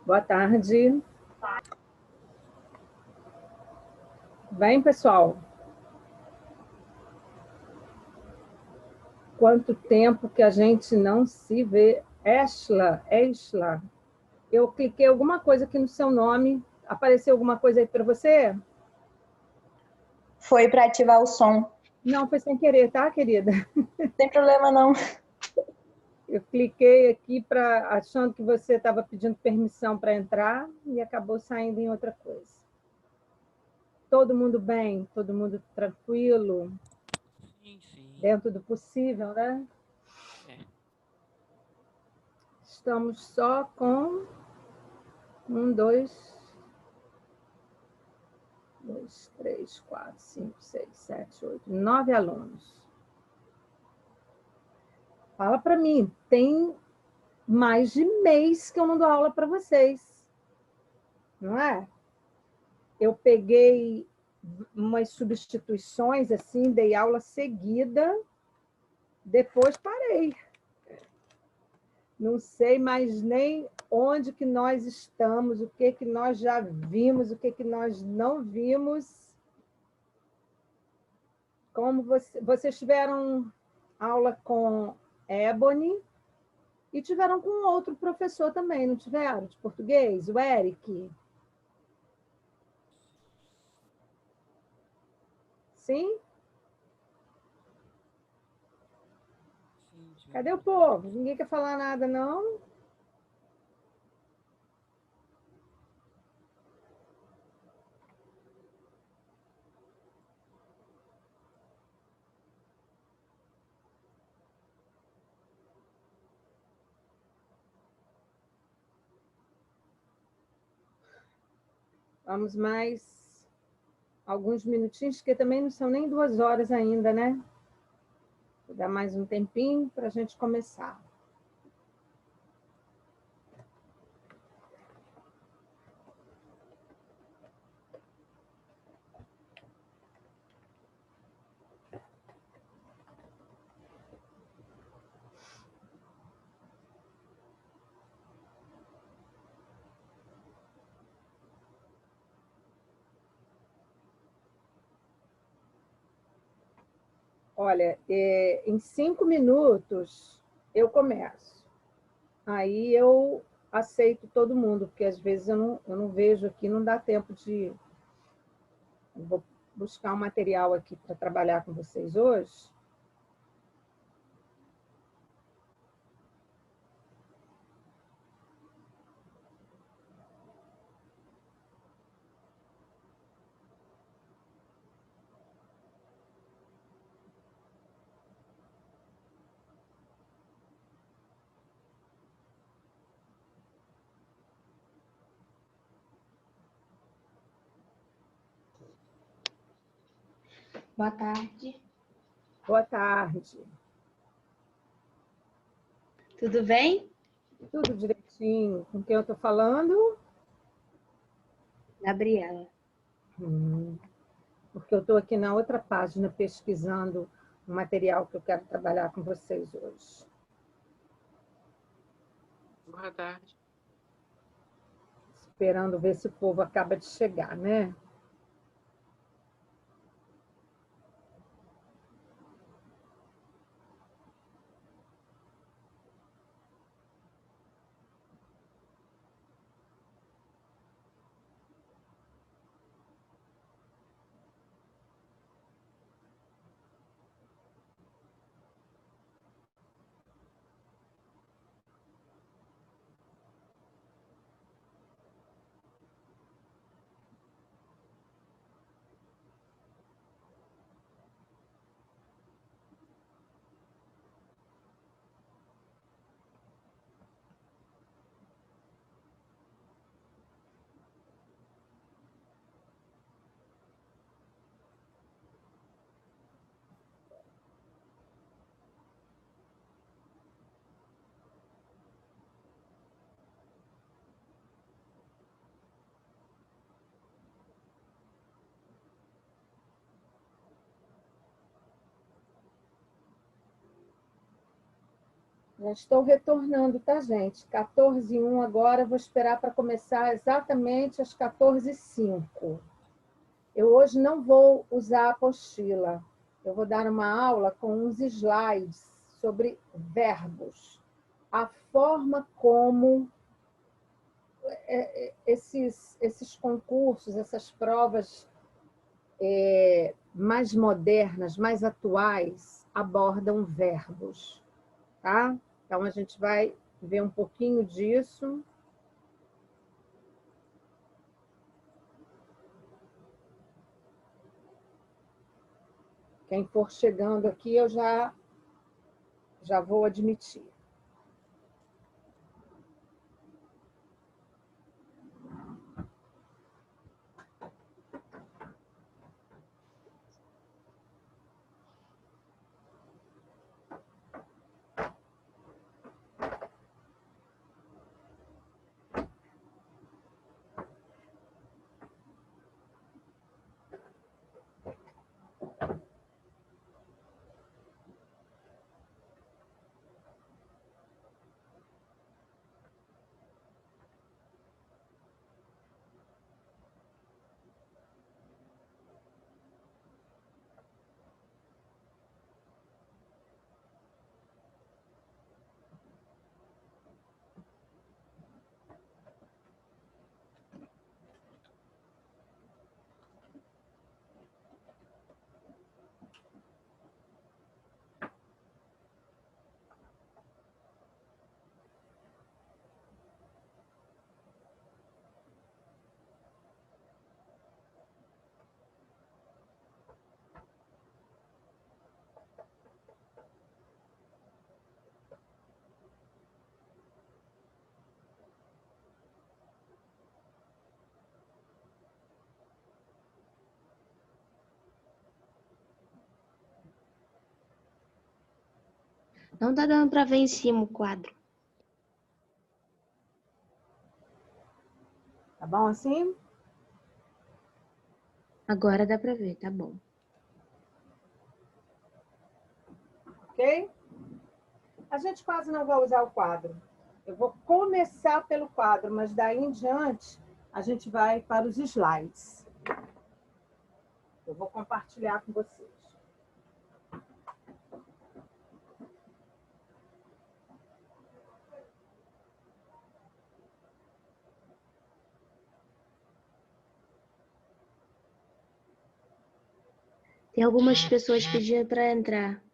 Boa tarde. Bem, pessoal? Quanto tempo que a gente não se vê. Esla. Eu cliquei alguma coisa aqui no seu nome. Apareceu alguma coisa aí para você? Foi para ativar o som. Não, foi sem querer, tá, querida? Não tem problema, não. Eu cliquei aqui achando que você estava pedindo permissão para entrar e acabou saindo em outra coisa. Todo mundo bem? Todo mundo tranquilo? Sim. Dentro do possível, né? É. Estamos só com 3, 4, 5, 6, 7, 8, 9 alunos. Fala para mim, tem mais de mês que eu não dou aula para vocês, não é? Eu peguei umas substituições, assim, dei aula seguida, depois parei. Não sei mais nem onde que nós estamos, o que nós já vimos, o que nós não vimos. Como vocês tiveram aula com Ebony e tiveram com outro professor também, não tiveram? De português, o Eric? Sim? Sim. Cadê o povo? Ninguém quer falar nada, não? Vamos mais alguns minutinhos, que também não são nem 2 horas ainda, né? Vou dar mais um tempinho para a gente começar. Olha, em 5 minutos eu começo. Aí eu aceito todo mundo, porque às vezes eu não vejo aqui, não dá tempo de... Eu vou buscar um material aqui para trabalhar com vocês hoje. Boa tarde. Boa tarde. Tudo bem? Tudo direitinho. Com quem eu estou falando? Gabriela. Porque eu estou aqui na outra página pesquisando o material que eu quero trabalhar com vocês hoje. Boa tarde. Esperando ver se o povo acaba de chegar, né? Já estou retornando, tá, gente? 14h01 agora, vou esperar para começar exatamente às 14h05. Eu hoje não vou usar a apostila. Eu vou dar uma aula com uns slides sobre verbos. A forma como esses concursos, essas provas mais modernas, mais atuais, abordam verbos, tá? Então, a gente vai ver um pouquinho disso. Quem for chegando aqui, eu já vou admitir. Não tá dando para ver em cima o quadro. Tá bom assim? Agora dá para ver, tá bom. Ok? A gente quase não vai usar o quadro. Eu vou começar pelo quadro, mas daí em diante a gente vai para os slides. Eu vou compartilhar com vocês. Tem algumas pessoas pedindo para entrar.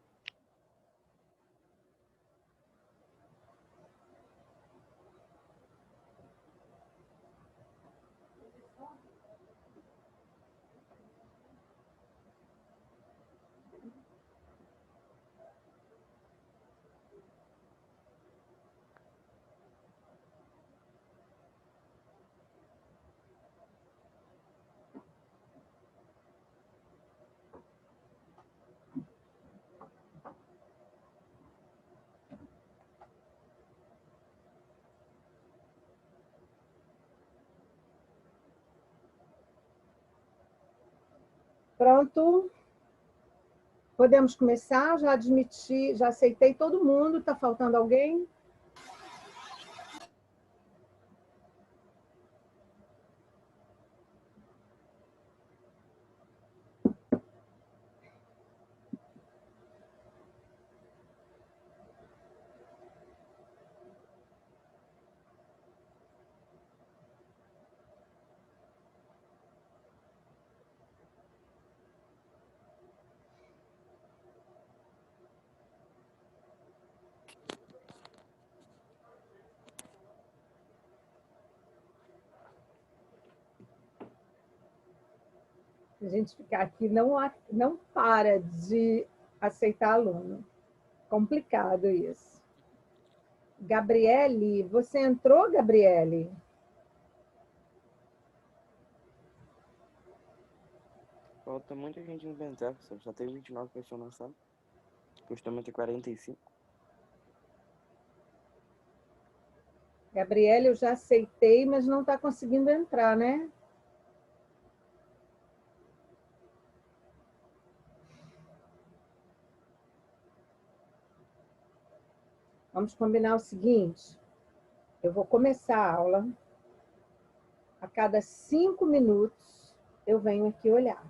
Pronto? Podemos começar? Já admiti, já aceitei todo mundo. Está faltando alguém? A gente ficar aqui não para de aceitar aluno. Complicado isso. Gabriele, você entrou, Gabriele? Falta muita gente no Pentar, só tem 29 pessoas na sala. Costuma ter 45. Gabriele, eu já aceitei, mas não está conseguindo entrar, né? Vamos combinar o seguinte: eu vou começar a aula, a cada 5 minutos eu venho aqui olhar,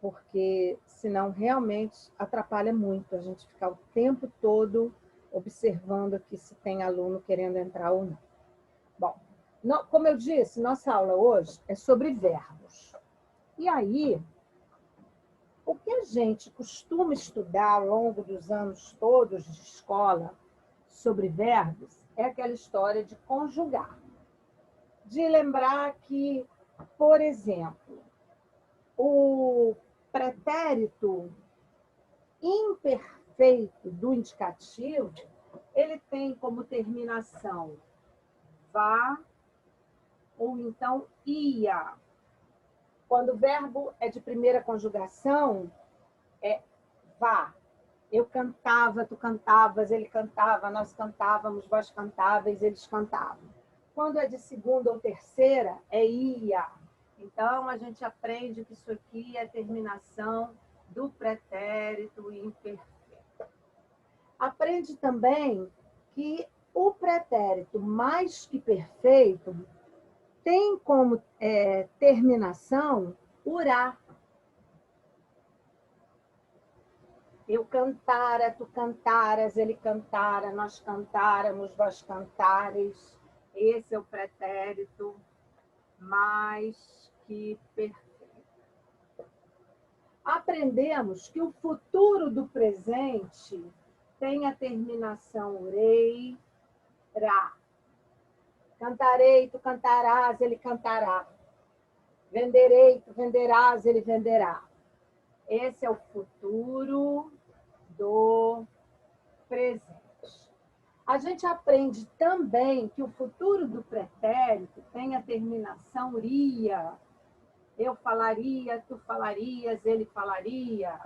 porque senão realmente atrapalha muito a gente ficar o tempo todo observando aqui se tem aluno querendo entrar ou não. Bom, como eu disse, nossa aula hoje é sobre verbos. E aí, o que a gente costuma estudar ao longo dos anos todos de escola sobre verbos é aquela história de conjugar. De lembrar que, por exemplo, o pretérito imperfeito do indicativo, ele tem como terminação vá ou então ia. Quando o verbo é de primeira conjugação, é vá. Eu cantava, tu cantavas, ele cantava, nós cantávamos, vós cantáveis, eles cantavam. Quando é de segunda ou terceira, é ia. Então, a gente aprende que isso aqui é a terminação do pretérito imperfeito. Aprende também que o pretérito mais que perfeito tem como terminação urá. Eu cantara, tu cantaras, ele cantara, nós cantáramos, vós cantares. Esse é o pretérito mais que perfeito. Aprendemos que o futuro do presente tem a terminação urei, ra. Cantarei, tu cantarás, ele cantará. Venderei, tu venderás, ele venderá. Esse é o futuro do presente. A gente aprende também que o futuro do pretérito tem a terminação ria. Eu falaria, tu falarias, ele falaria.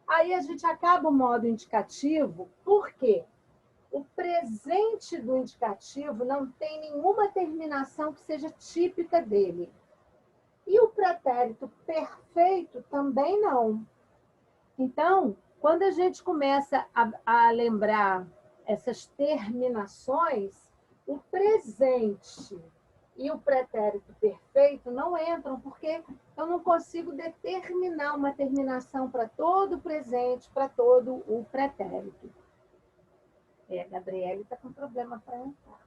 Aí a gente acaba o modo indicativo, por quê? O presente do indicativo não tem nenhuma terminação que seja típica dele. E o pretérito perfeito também não. Então, quando a gente começa a lembrar essas terminações, o presente e o pretérito perfeito não entram, porque eu não consigo determinar uma terminação para todo o presente, para todo o pretérito. A Gabriele está com problema para entrar.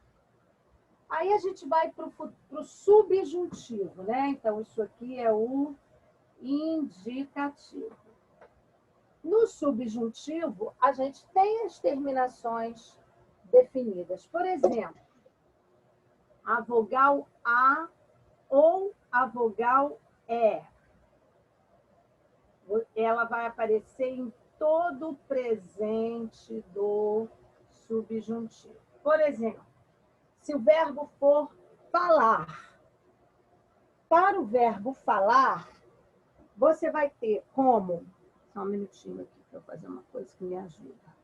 Aí a gente vai para o subjuntivo, né? Então, isso aqui é o indicativo. No subjuntivo, a gente tem as terminações definidas. Por exemplo, a vogal A ou a vogal E. Ela vai aparecer em todo o presente do subjuntivo. Por exemplo, se o verbo for falar, para o verbo falar, você vai ter como... Só um minutinho aqui para eu fazer uma coisa que me ajuda.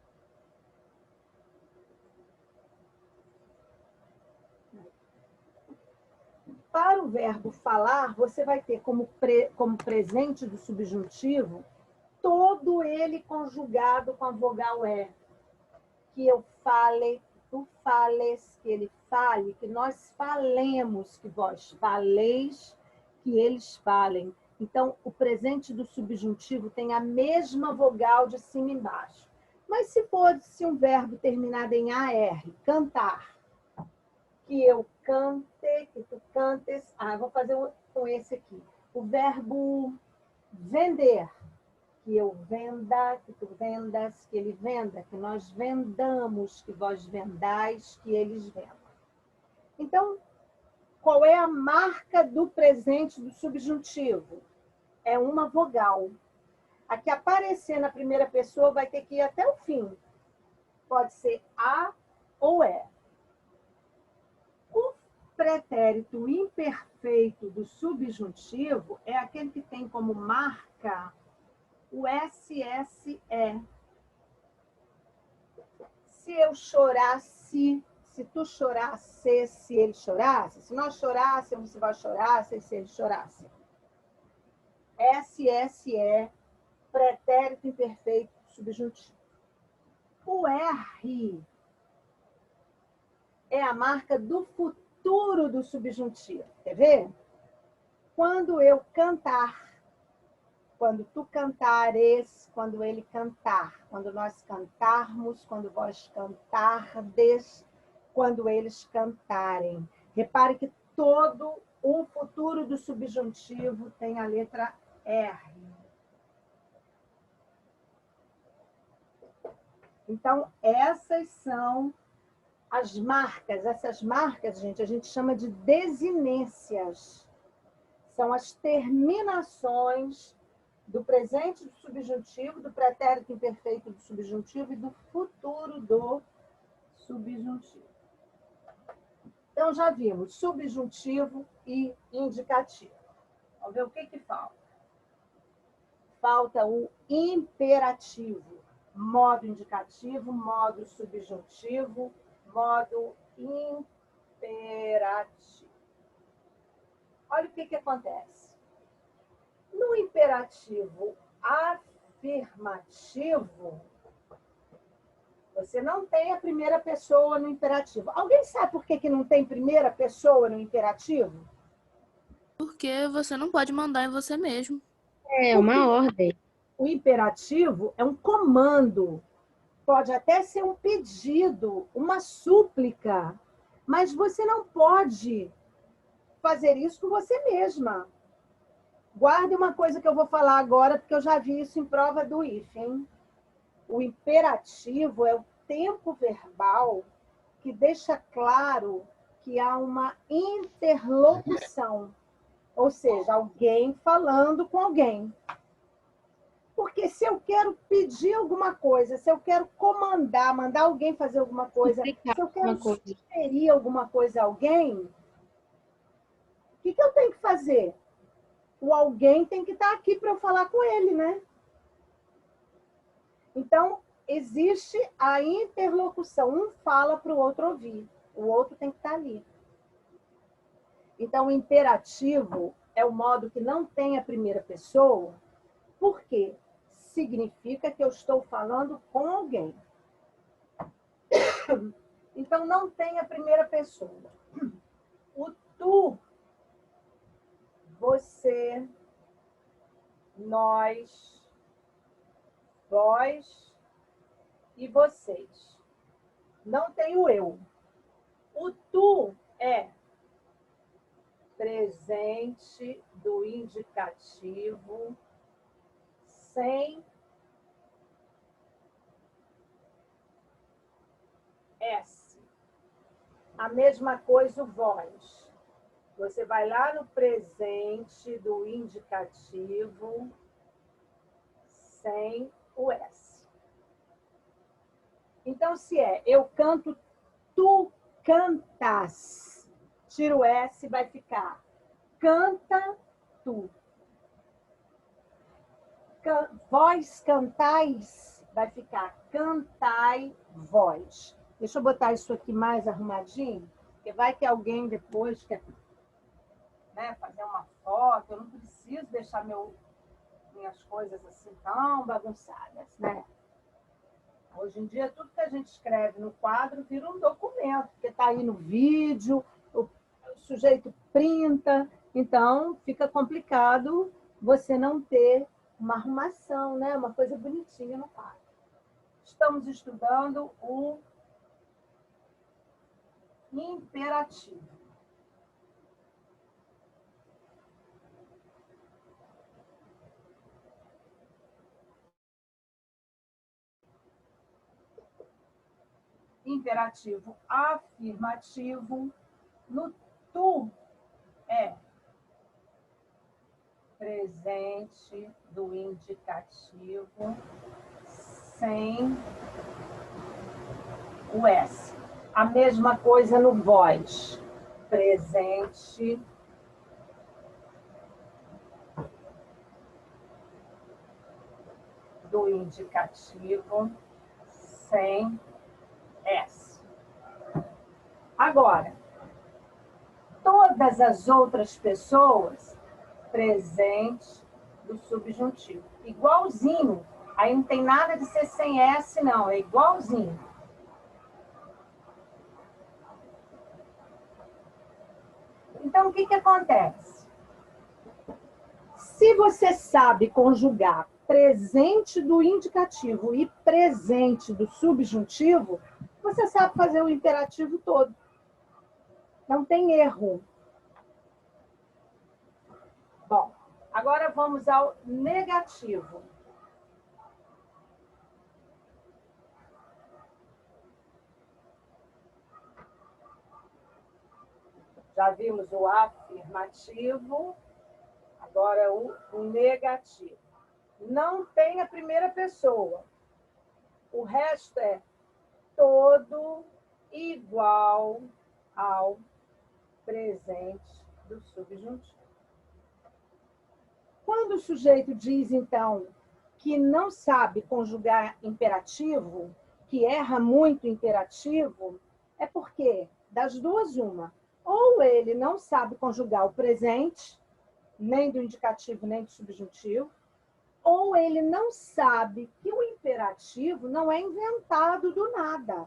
Para o verbo falar, você vai ter como presente do subjuntivo todo ele conjugado com a vogal E. Que eu fale, tu fales, que ele fale, que nós falemos, que vós faleis, que eles falem. Então, o presente do subjuntivo tem a mesma vogal de cima e embaixo. Mas se fosse um verbo terminado em AR, cantar, que eu cante, que tu cantes... eu vou fazer com esse aqui. O verbo vender, que eu venda, que tu vendas, que ele venda, que nós vendamos, que vós vendais, que eles vendam. Então, qual é a marca do presente do subjuntivo? É uma vogal. A que aparecer na primeira pessoa vai ter que ir até o fim. Pode ser A ou E. O pretérito imperfeito do subjuntivo é aquele que tem como marca o SSE. Se eu chorasse, se tu chorasse, se ele chorasse, se nós chorássemos, se vós chorasse, se ele chorasse. SSE, pretérito imperfeito subjuntivo. O R é a marca do futuro do subjuntivo. Quer ver? Quando eu cantar, quando tu cantares, quando ele cantar, quando nós cantarmos, quando vós cantardes, quando eles cantarem. Repare que todo o futuro do subjuntivo tem a letra R. Então, essas são as marcas. Essas marcas, gente, a gente chama de desinências. São as terminações do presente do subjuntivo, do pretérito imperfeito do subjuntivo e do futuro do subjuntivo. Então, já vimos subjuntivo e indicativo. Vamos ver o que falta. Falta o imperativo, modo indicativo, modo subjuntivo, modo imperativo. Olha o que acontece. No imperativo afirmativo, você não tem a primeira pessoa no imperativo. Alguém sabe por que não tem primeira pessoa no imperativo? Porque você não pode mandar em você mesmo. É uma ordem. O imperativo é um comando. Pode até ser um pedido, uma súplica, mas você não pode fazer isso com você mesma. Guarde uma coisa que eu vou falar agora, porque eu já vi isso em prova do IF, hein? O imperativo é o tempo verbal que deixa claro que há uma interlocução, ou seja, alguém falando com alguém. Porque se eu quero pedir alguma coisa, se eu quero comandar, mandar alguém fazer alguma coisa, se eu quero sugerir alguma coisa a alguém, o que eu tenho que fazer? O alguém tem que estar aqui para eu falar com ele, né? Então, existe a interlocução. Um fala para o outro ouvir. O outro tem que estar ali. Então, o imperativo é o modo que não tem a primeira pessoa. Por quê? Significa que eu estou falando com alguém. Então, não tem a primeira pessoa. O tu, você, nós, vós e vocês. Não tem o eu. O tu é presente do indicativo sem S. A mesma coisa o vós. Você vai lá no presente do indicativo sem o S. Então, se é eu canto, tu cantas. Tira o S, vai ficar canta tu. Vós cantais, vai ficar cantai vós. Deixa eu botar isso aqui mais arrumadinho, porque vai que alguém depois quer, né, fazer uma foto. Eu não preciso deixar minhas coisas assim tão bagunçadas, né? Hoje em dia, tudo que a gente escreve no quadro vira um documento, porque está aí no vídeo, o sujeito printa, então fica complicado você não ter uma arrumação, né? Uma coisa bonitinha no quadro. Estamos estudando o imperativo. Imperativo afirmativo, no tu é presente do indicativo sem o S. A mesma coisa no vós, presente do indicativo sem S. Agora, todas as outras pessoas, presente do subjuntivo. Igualzinho Aí não tem nada de ser sem S, não. É igualzinho. Então, o que acontece? Se você sabe conjugar presente do indicativo e presente do subjuntivo, você sabe fazer o imperativo todo. Não tem erro. Bom, agora vamos ao negativo. Já vimos o afirmativo, agora o negativo. Não tem a primeira pessoa. O resto é todo igual ao presente do subjuntivo. Quando o sujeito diz, então, que não sabe conjugar imperativo, que erra muito imperativo, é porque, das duas, uma. Ou ele não sabe conjugar o presente, nem do indicativo, nem do subjuntivo, ou ele não sabe que o imperativo não é inventado do nada.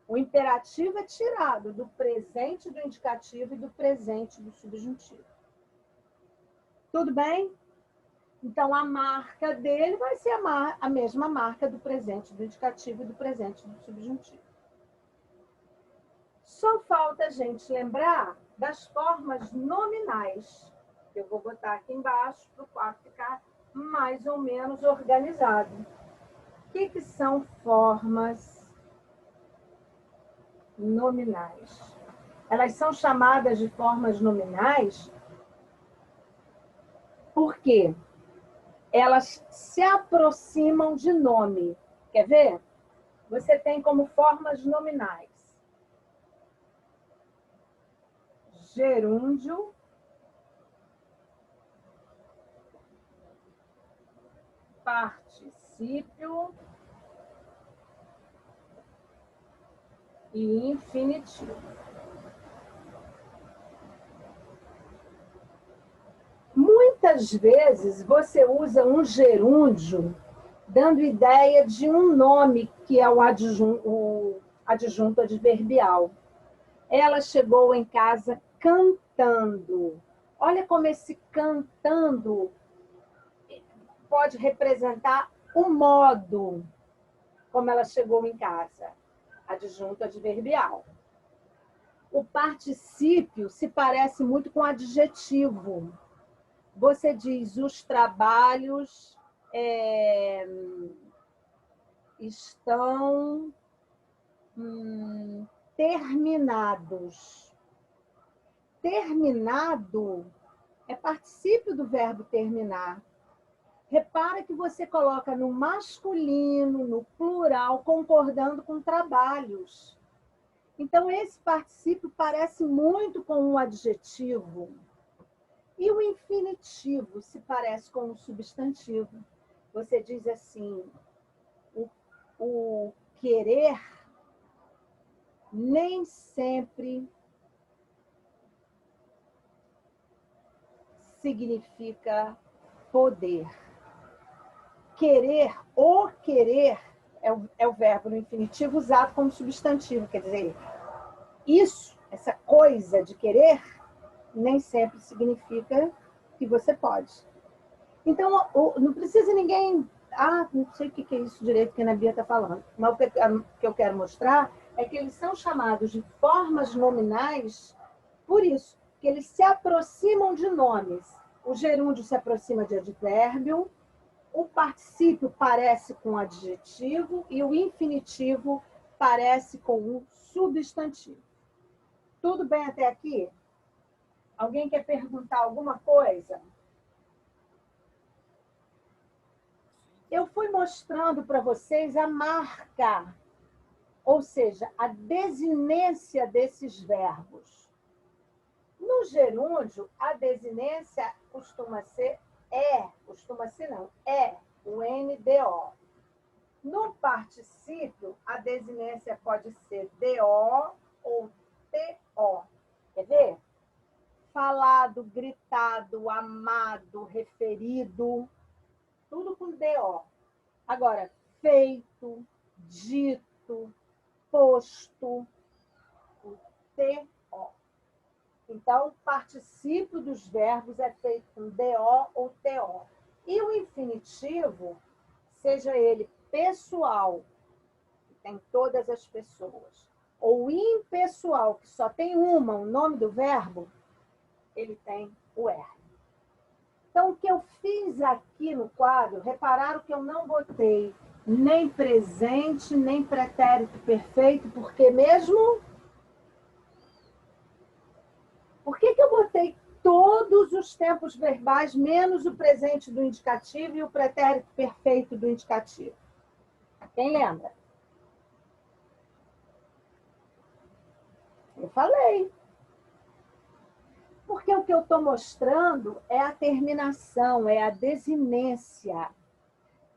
O imperativo é tirado do presente do indicativo e do presente do subjuntivo. Tudo bem? Então, a marca dele vai ser a mesma marca do presente do indicativo e do presente do subjuntivo. Só falta a gente lembrar das formas nominais. Eu vou botar aqui embaixo para o quadro ficar mais ou menos organizado. O que são formas nominais? Elas são chamadas de formas nominais porque elas se aproximam de nome. Quer ver? Você tem como formas nominais gerúndio, particípio e infinitivo. Muitas vezes você usa um gerúndio dando ideia de um nome que é o adjunto adverbial. Ela chegou em casa cantando. Olha como esse cantando pode representar o modo como ela chegou em casa. Adjunto adverbial. O particípio se parece muito com adjetivo. Você diz, os trabalhos estão terminados. Terminado é particípio do verbo terminar. Repara que você coloca no masculino, no plural, concordando com trabalhos. Então, esse particípio parece muito com um adjetivo. E o infinitivo se parece com um substantivo. Você diz assim, o querer nem sempre significa poder. Querer, o querer, é o verbo no infinitivo usado como substantivo. Quer dizer, isso, essa coisa de querer, nem sempre significa que você pode. Então, não precisa ninguém... não sei o que é isso direito que a Ana Bia está falando. Mas o que eu quero mostrar é que eles são chamados de formas nominais por isso, que eles se aproximam de nomes. O gerúndio se aproxima de advérbio, o particípio parece com adjetivo e o infinitivo parece com um substantivo. Tudo bem até aqui? Alguém quer perguntar alguma coisa? Eu fui mostrando para vocês a marca, ou seja, a desinência desses verbos. No gerúndio, a desinência costuma ser o NDO. No particípio, a desinência pode ser DO ou TO. Quer ver? Falado, gritado, amado, referido, tudo com DO. Agora, feito, dito, posto, o TO. Então, o particípio dos verbos é feito com DO ou TO. E o infinitivo, seja ele pessoal, que tem todas as pessoas, ou impessoal, que só tem o nome do verbo, ele tem o R. Então, o que eu fiz aqui no quadro, repararam que eu não botei nem presente, nem pretérito perfeito, porque mesmo... Por que eu botei todos os tempos verbais, menos o presente do indicativo e o pretérito perfeito do indicativo? Quem lembra? Eu falei. Porque o que eu estou mostrando é a terminação, é a desinência.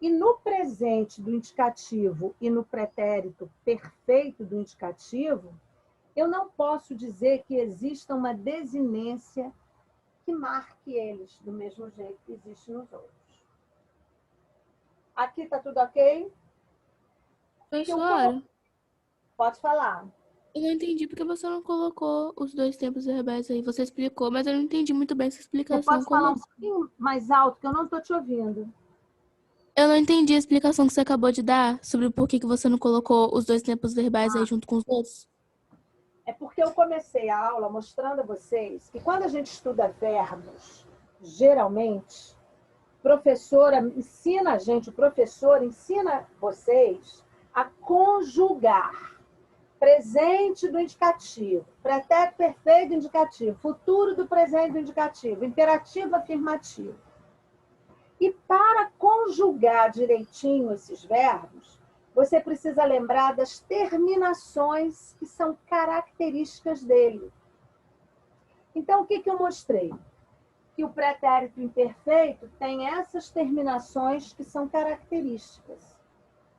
E no presente do indicativo e no pretérito perfeito do indicativo, eu não posso dizer que exista uma desinência que marque eles do mesmo jeito que existe nos outros. Aqui está tudo ok? Professora, Pode falar. eu não entendi porque você não colocou os dois tempos verbais aí. Você explicou, mas eu não entendi muito bem essa Você explicação. pode falar um pouquinho mais alto, que eu não estou te ouvindo. Eu não entendi a explicação que você acabou de dar sobre o porquê que você não colocou os dois tempos verbais aí junto com os outros. É porque eu comecei a aula mostrando a vocês que quando a gente estuda verbos, geralmente, o professor ensina vocês a conjugar presente do indicativo, pretérito perfeito do indicativo, futuro do presente do indicativo, imperativo afirmativo. E para conjugar direitinho esses verbos, você precisa lembrar das terminações que são características dele. Então, o que eu mostrei? Que o pretérito imperfeito tem essas terminações que são características.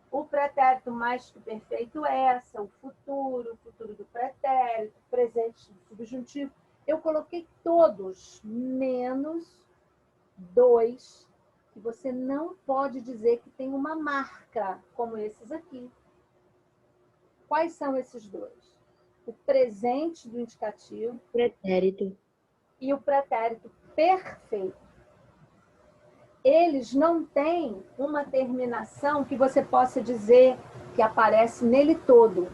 O pretérito mais que perfeito é essa, o futuro do pretérito, presente do subjuntivo. Eu coloquei todos, menos 2, que você não pode dizer que tem uma marca, como esses aqui. Quais são esses dois? O presente do indicativo Pretérito. e o pretérito perfeito. Eles não têm uma terminação que você possa dizer que aparece nele todo.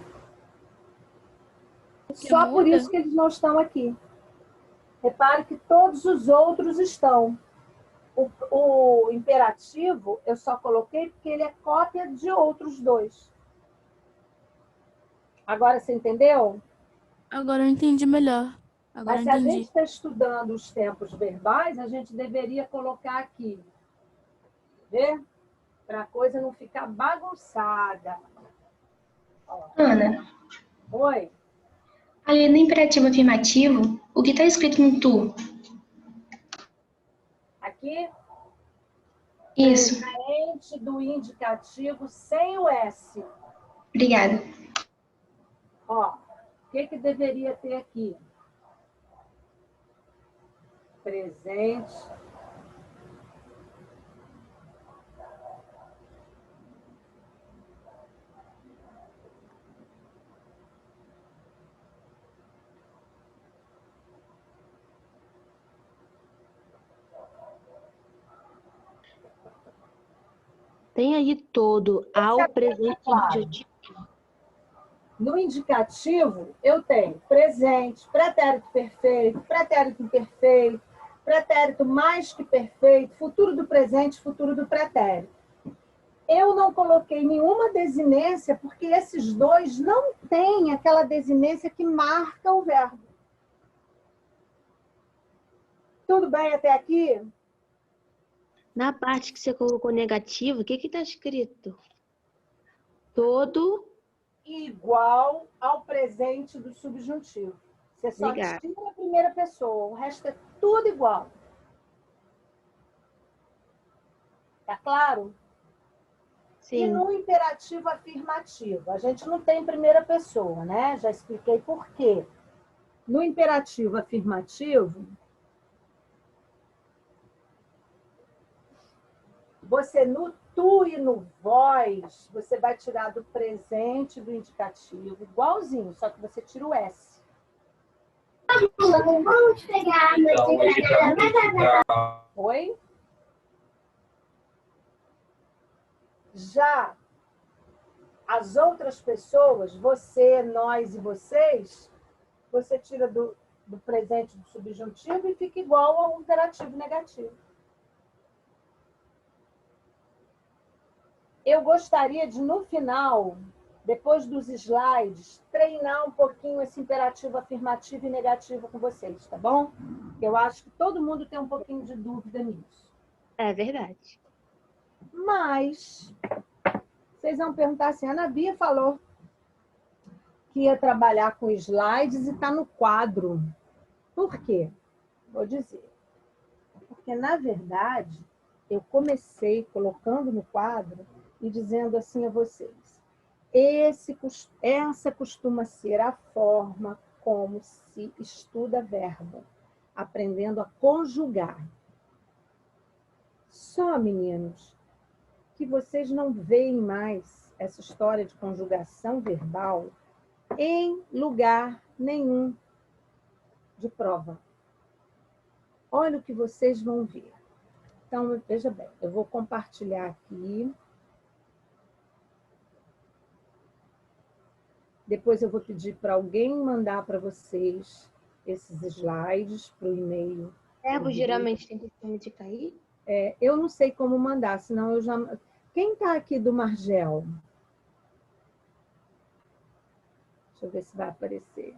Só por isso que eles não estão aqui. Repare que todos os outros estão. O imperativo eu só coloquei porque ele é cópia de outros dois. Agora você entendeu? Agora eu entendi melhor. Agora Mas eu se a entendi. gente está estudando os tempos verbais, a gente deveria colocar aqui. Vê? Para a coisa não ficar bagunçada. Ó. Ana, Oi? ali no imperativo afirmativo, o que está escrito no tu? Aqui, Isso, presente do indicativo sem o S. obrigada. Ó, o que deveria ter aqui? Presente. Tem aí todo ao presente indicativo. No indicativo, eu tenho presente, pretérito perfeito, pretérito imperfeito, pretérito mais que perfeito, futuro do presente, futuro do pretérito. Eu não coloquei nenhuma desinência, porque esses dois não têm aquela desinência que marca o verbo. Tudo bem até aqui? Na parte que você colocou negativo, o que está escrito? Todo. Igual ao presente do subjuntivo. Você só Obrigada. tira a primeira pessoa, o resto é tudo igual. Tá claro? Sim. E no imperativo afirmativo, a gente não tem primeira pessoa, né? Já expliquei por quê. No imperativo afirmativo, você no tu e no vós, você vai tirar do presente do indicativo, igualzinho, só que você tira o S. Vamos pegar a Oi? Já as outras pessoas, você, nós e vocês, você tira do presente do subjuntivo e fica igual ao imperativo negativo. Eu gostaria de, no final, depois dos slides, treinar um pouquinho esse imperativo afirmativo e negativo com vocês, tá bom? Eu acho que todo mundo tem um pouquinho de dúvida nisso. É verdade. Mas, vocês vão perguntar assim, a Ana Bia falou que ia trabalhar com slides e está no quadro. Por quê? Vou dizer. Porque, na verdade, eu comecei colocando no quadro e dizendo assim a vocês, essa costuma ser a forma como se estuda verbo, aprendendo a conjugar. Só, meninos, que vocês não veem mais essa história de conjugação verbal em lugar nenhum de prova. Olha o que vocês vão ver. Então, veja bem, eu vou compartilhar aqui. Depois eu vou pedir para alguém mandar para vocês esses slides para o e-mail. Verbo geralmente tem costume de cair? Eu não sei como mandar, senão eu já... Quem está aqui do Margel? Deixa eu ver se vai aparecer.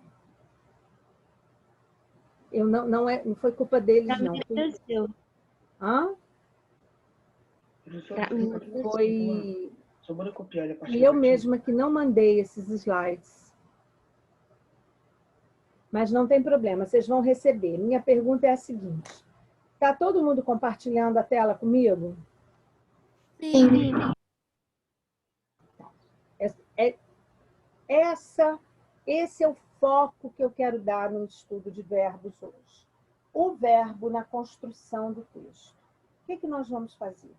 Eu não foi culpa deles, não. Hã? Foi... E eu mesma que não mandei esses slides. Mas não tem problema, vocês vão receber. Minha pergunta é a seguinte. Está todo mundo compartilhando a tela comigo? Sim. Esse é o foco que eu quero dar no estudo de verbos hoje. O verbo na construção do texto. O que nós vamos fazer?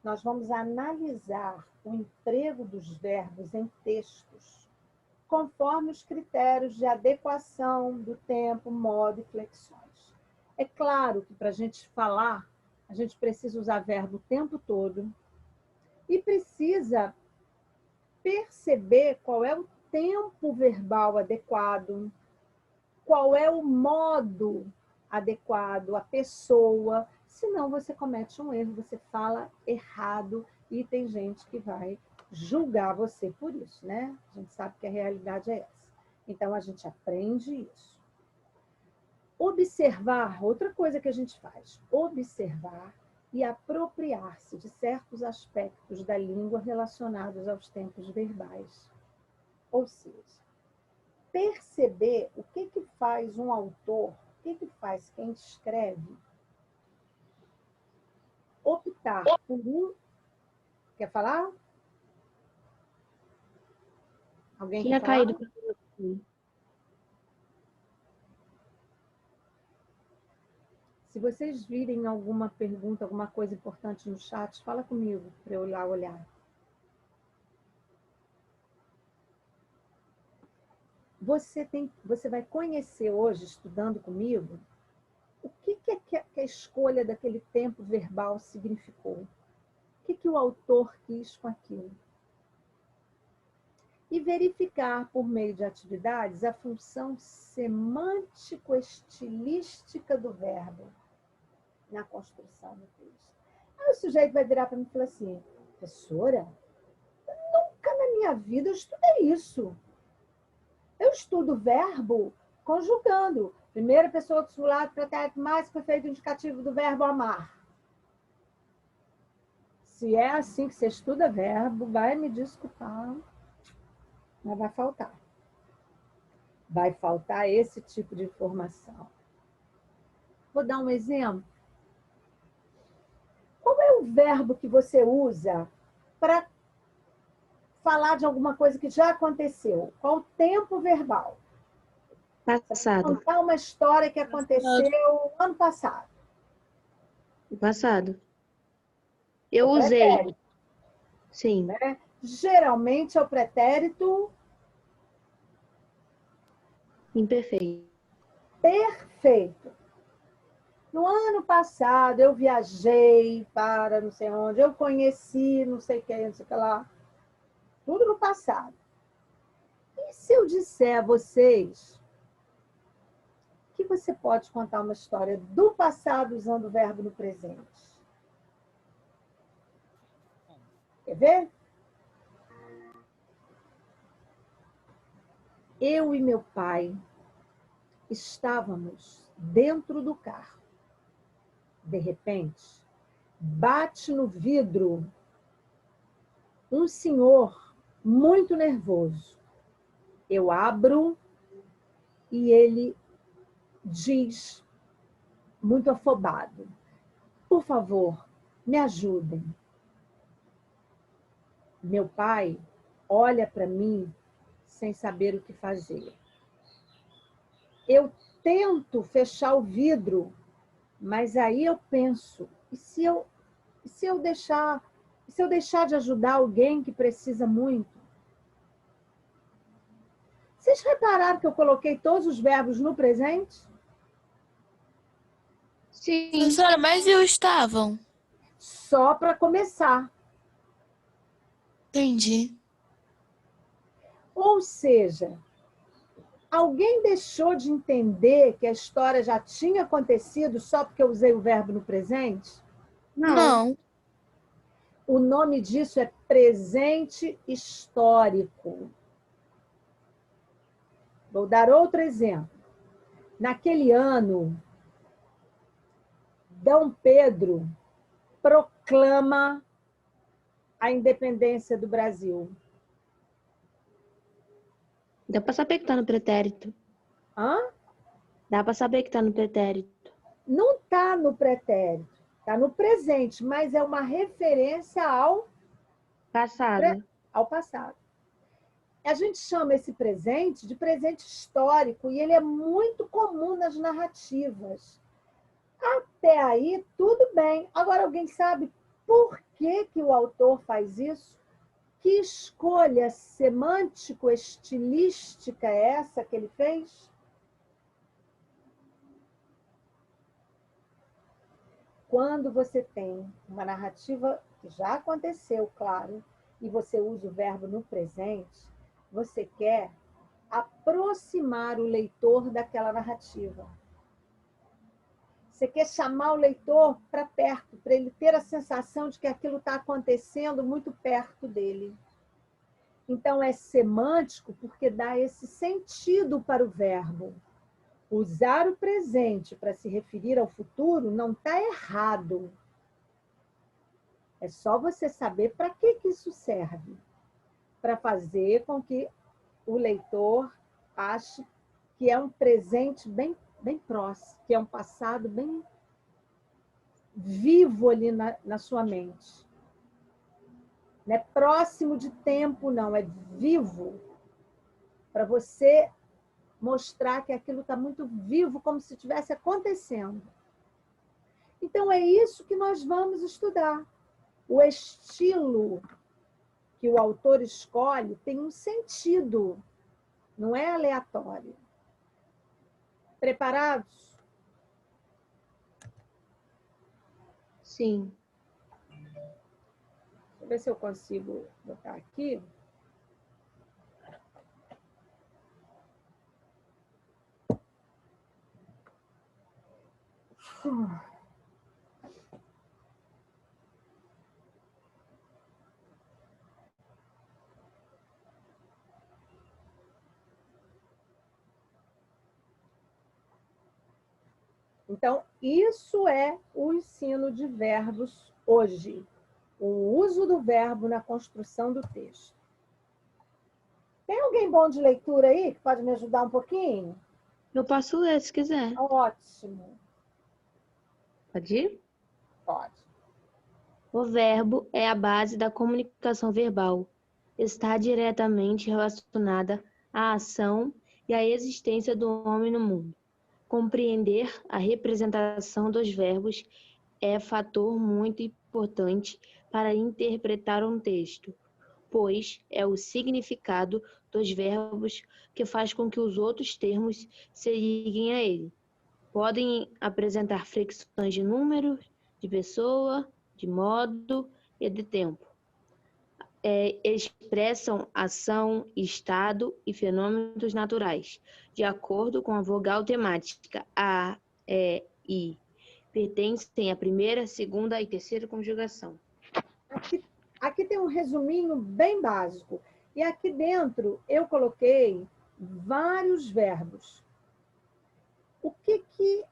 Nós vamos analisar o emprego dos verbos em textos, conforme os critérios de adequação do tempo, modo e flexões. É claro que para a gente falar, a gente precisa usar verbo o tempo todo e precisa perceber qual é o tempo verbal adequado, qual é o modo adequado, a pessoa, senão você comete um erro, você fala errado e tem gente que vai julgar você por isso, né? A gente sabe que a realidade é essa. Então, a gente aprende isso. Observar, outra coisa que a gente faz, observar e apropriar-se de certos aspectos da língua relacionados aos tempos verbais. Ou seja, perceber o que faz um autor, o que faz quem escreve, optar por um... Quer falar? Alguém Tinha quer falar? caído. Se vocês virem alguma pergunta, alguma coisa importante no chat, fala comigo para eu ir lá olhar. Você vai conhecer hoje, estudando comigo, o que a escolha daquele tempo verbal significou. O que o autor quis com aquilo. E verificar, por meio de atividades, a função semântico-estilística do verbo na construção do texto. Aí o sujeito vai virar para mim e falar assim, professora, nunca na minha vida eu estudei isso. Eu estudo verbo conjugando. Primeira pessoa do singular, pretérito mais perfeito indicativo do verbo amar. Se é assim que você estuda verbo, vai me desculpar, mas vai faltar. Vai faltar esse tipo de informação. Vou dar um exemplo. Qual é o verbo que você usa para falar de alguma coisa que já aconteceu? Qual o tempo verbal? Passado. Contar uma história que aconteceu ano passado. Passado. Eu O usei. pretérito, Sim. né? Geralmente é o pretérito Imperfeito. perfeito. No ano passado, eu viajei para não sei onde, eu conheci não sei quem, não sei o que lá. Tudo no passado. E se eu disser a vocês que você pode contar uma história do passado usando o verbo no presente? Quer ver? Eu e meu pai estávamos dentro do carro. De repente, bate no vidro um senhor muito nervoso. Eu abro e ele diz, muito afobado: por favor, me ajudem. Meu pai olha para mim sem saber o que fazer. Eu tento fechar o vidro, mas aí eu penso, e se eu deixar de ajudar alguém que precisa muito? Vocês repararam que eu coloquei todos os verbos no presente? Sim. Professora, mas e o estavam? Só para começar. Entendi. Ou seja, alguém deixou de entender que a história já tinha acontecido só porque eu usei o verbo no presente? Não. O nome disso é presente histórico. Vou dar outro exemplo. Naquele ano, Dom Pedro proclama a independência do Brasil. Dá pra saber que tá no pretérito. Hã? Dá pra saber que tá no pretérito. Não está no pretérito, está no presente, mas é uma referência Passado. ao passado. A gente chama esse presente de presente histórico e ele é muito comum nas narrativas. Até aí, tudo bem. Agora, alguém sabe por que o autor faz isso? Que escolha semântico-estilística é essa que ele fez? Quando você tem uma narrativa que já aconteceu, claro, e você usa o verbo no presente, você quer aproximar o leitor daquela narrativa. Você quer chamar o leitor para perto, para ele ter a sensação de que aquilo está acontecendo muito perto dele. Então, é semântico porque dá esse sentido para o verbo. Usar o presente para se referir ao futuro não está errado. É só você saber para que isso serve. Para fazer com que o leitor ache que é um presente bem próximo, que é um passado bem vivo ali na sua mente. Não é próximo de tempo, não, é vivo. Para você mostrar que aquilo está muito vivo, como se estivesse acontecendo. Então, é isso que nós vamos estudar. O estilo que o autor escolhe tem um sentido, não é aleatório. Preparados? Sim. Deixa eu ver se eu consigo botar aqui. Então, isso é o ensino de verbos hoje. O uso do verbo na construção do texto. Tem alguém bom de leitura aí que pode me ajudar um pouquinho? Eu posso ler se quiser. Ótimo. Pode ir? Pode. O verbo é a base da comunicação verbal. Está diretamente relacionada à ação e à existência do homem no mundo. Compreender a representação dos verbos é fator muito importante para interpretar um texto, pois é o significado dos verbos que faz com que os outros termos se liguem a ele. Podem apresentar flexões de número, de pessoa, de modo e de tempo. Expressam ação, estado e fenômenos naturais, de acordo com a vogal temática a, i. Pertencem à primeira, segunda e terceira conjugação. Aqui tem um resuminho bem básico. E aqui dentro eu coloquei vários verbos. O que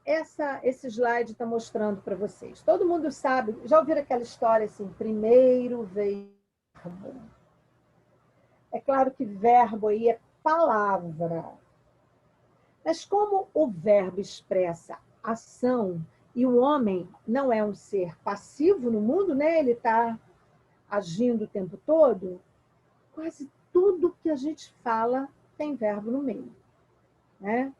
esse slide está mostrando para vocês? Todo mundo sabe, já ouviram aquela história assim, primeiro veio verbo. É claro que verbo aí é palavra. Mas como o verbo expressa ação e o homem não é um ser passivo no mundo, né? Ele está agindo o tempo todo, quase tudo que a gente fala tem verbo no meio, né?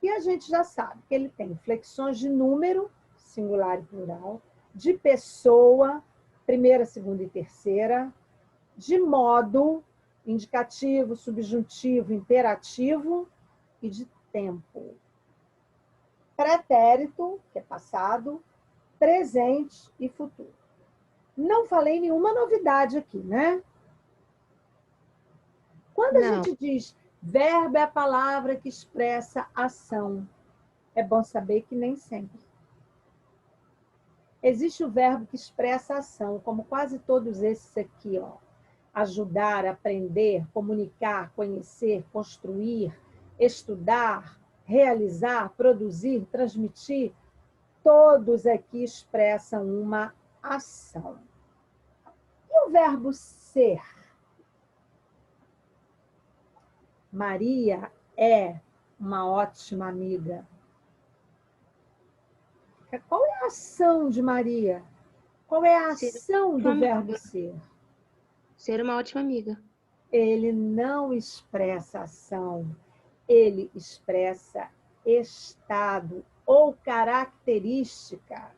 E a gente já sabe que ele tem flexões de número, singular e plural, de pessoa, primeira, segunda e terceira, de modo, indicativo, subjuntivo, imperativo e de tempo. Pretérito, que é passado, presente e futuro. Não falei nenhuma novidade aqui, né? Quando a gente diz verbo é a palavra que expressa ação, é bom saber que nem sempre. Existe o verbo que expressa ação, como quase todos esses aqui, ó. Ajudar, aprender, comunicar, conhecer, construir, estudar, realizar, produzir, transmitir, todos aqui expressam uma ação. E o verbo ser? Maria é uma ótima amiga. Qual é a ação de Maria? Qual é a ação do verbo ser? Ser uma ótima amiga. Ele não expressa ação, ele expressa estado ou característica.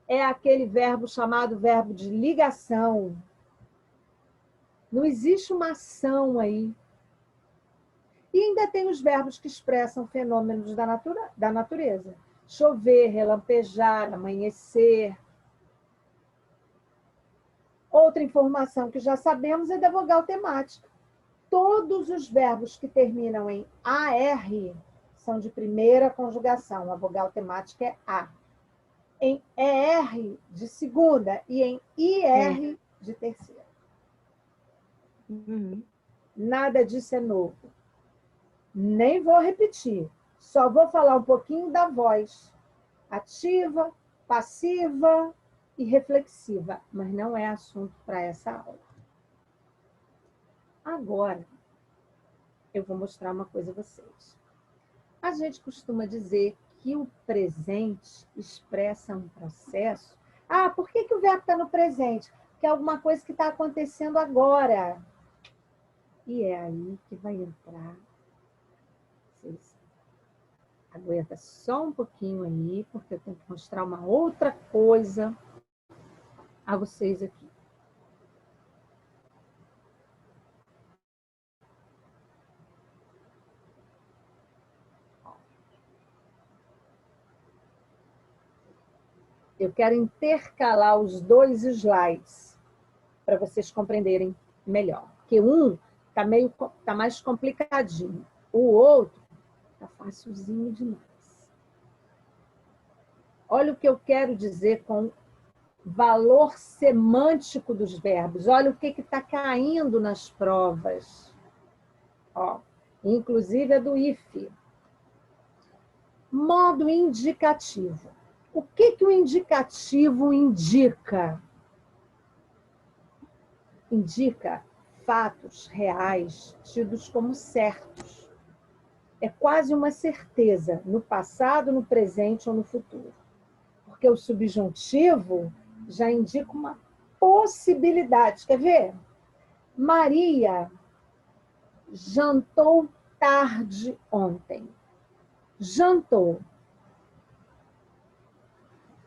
É aquele verbo chamado verbo de ligação. Não existe uma ação aí. E ainda tem os verbos que expressam fenômenos da natureza. Chover, relampejar, amanhecer. Outra informação que já sabemos é da vogal temática. Todos os verbos que terminam em AR são de primeira conjugação. A vogal temática é A. Em ER de segunda e em IR de terceira. Uhum. Nada disso é novo. Nem vou repetir. Só vou falar um pouquinho da voz. Ativa, passiva e reflexiva. Mas não é assunto para essa aula. Agora, eu vou mostrar uma coisa a vocês. A gente costuma dizer que o presente expressa um processo. Ah, por que o verbo está no presente? Porque é alguma coisa que está acontecendo agora. E é aí que vai entrar. Vocês aguenta só um pouquinho aí, porque eu tenho que mostrar uma outra coisa a vocês aqui. Eu quero intercalar os dois slides para vocês compreenderem melhor. Porque um tá mais complicadinho. O outro tá facilzinho demais. Olha o que eu quero dizer com valor semântico dos verbos. Olha o que está caindo nas provas. Ó, inclusive a do IFE. Modo indicativo. O que o indicativo indica? Indica fatos reais tidos como certos. É quase uma certeza no passado, no presente ou no futuro. Porque o subjuntivo já indica uma possibilidade. Quer ver? Maria jantou tarde ontem. Jantou.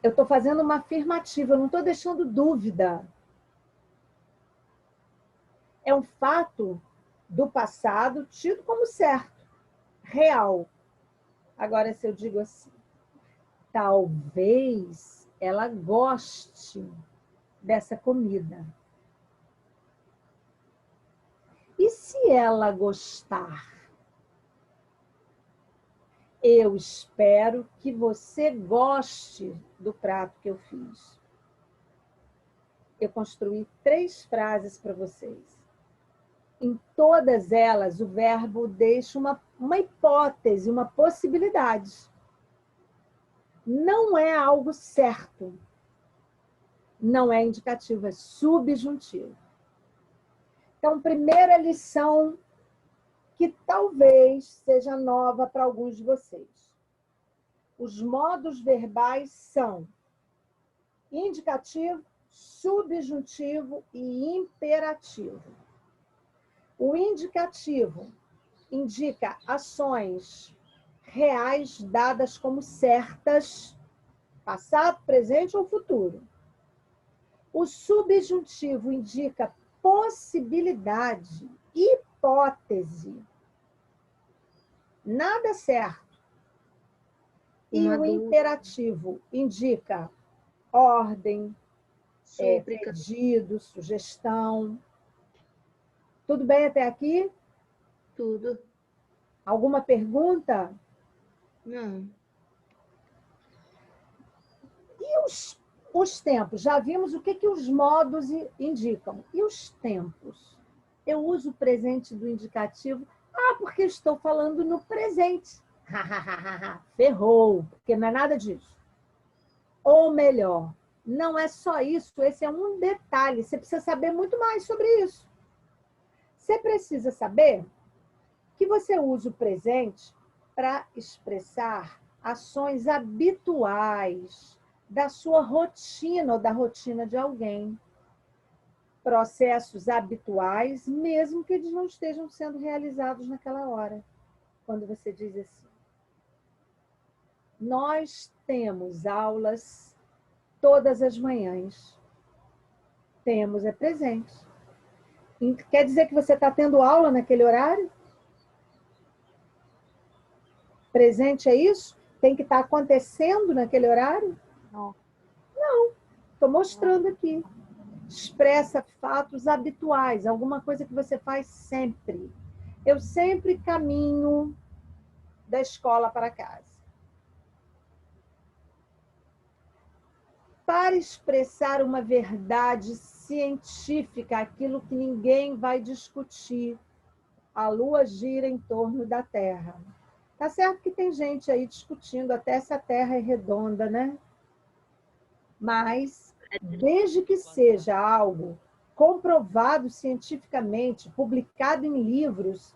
Eu estou fazendo uma afirmativa, eu não estou deixando dúvida. é um fato do passado tido como certo, real. Agora, se eu digo assim, talvez ela goste dessa comida. E se ela gostar? Eu espero que você goste do prato que eu fiz. Eu construí 3 frases para vocês. Em todas elas, o verbo deixa uma hipótese, uma possibilidade. Não é algo certo. Não é indicativo, é subjuntivo. Então, primeira lição que talvez seja nova para alguns de vocês. Os modos verbais são indicativo, subjuntivo e imperativo. O indicativo indica ações reais dadas como certas, passado, presente ou futuro. O subjuntivo indica possibilidade, hipótese. Nada certo. E o imperativo indica ordem, pedido, sugestão. Tudo bem até aqui? Tudo. Alguma pergunta? Não. E os tempos? Já vimos o que os modos indicam. E os tempos? Eu uso o presente do indicativo. Porque estou falando no presente. Ferrou, porque não é nada disso. Ou melhor, não é só isso, esse é um detalhe. Você precisa saber muito mais sobre isso. Você precisa saber que você usa o presente para expressar ações habituais da sua rotina ou da rotina de alguém. Processos habituais, mesmo que eles não estejam sendo realizados naquela hora. Quando você diz assim, nós temos aulas todas as manhãs. Temos é presente. Quer dizer que você está tendo aula naquele horário? Presente é isso? Tem que estar acontecendo naquele horário? Não. Não. Estou mostrando aqui. Expressa fatos habituais, alguma coisa que você faz sempre. Eu sempre caminho da escola para casa. Para expressar uma verdade científica, aquilo que ninguém vai discutir, a Lua gira em torno da Terra. Tá certo que tem gente aí discutindo até se a Terra é redonda, né? Mas, desde que seja algo comprovado cientificamente, publicado em livros,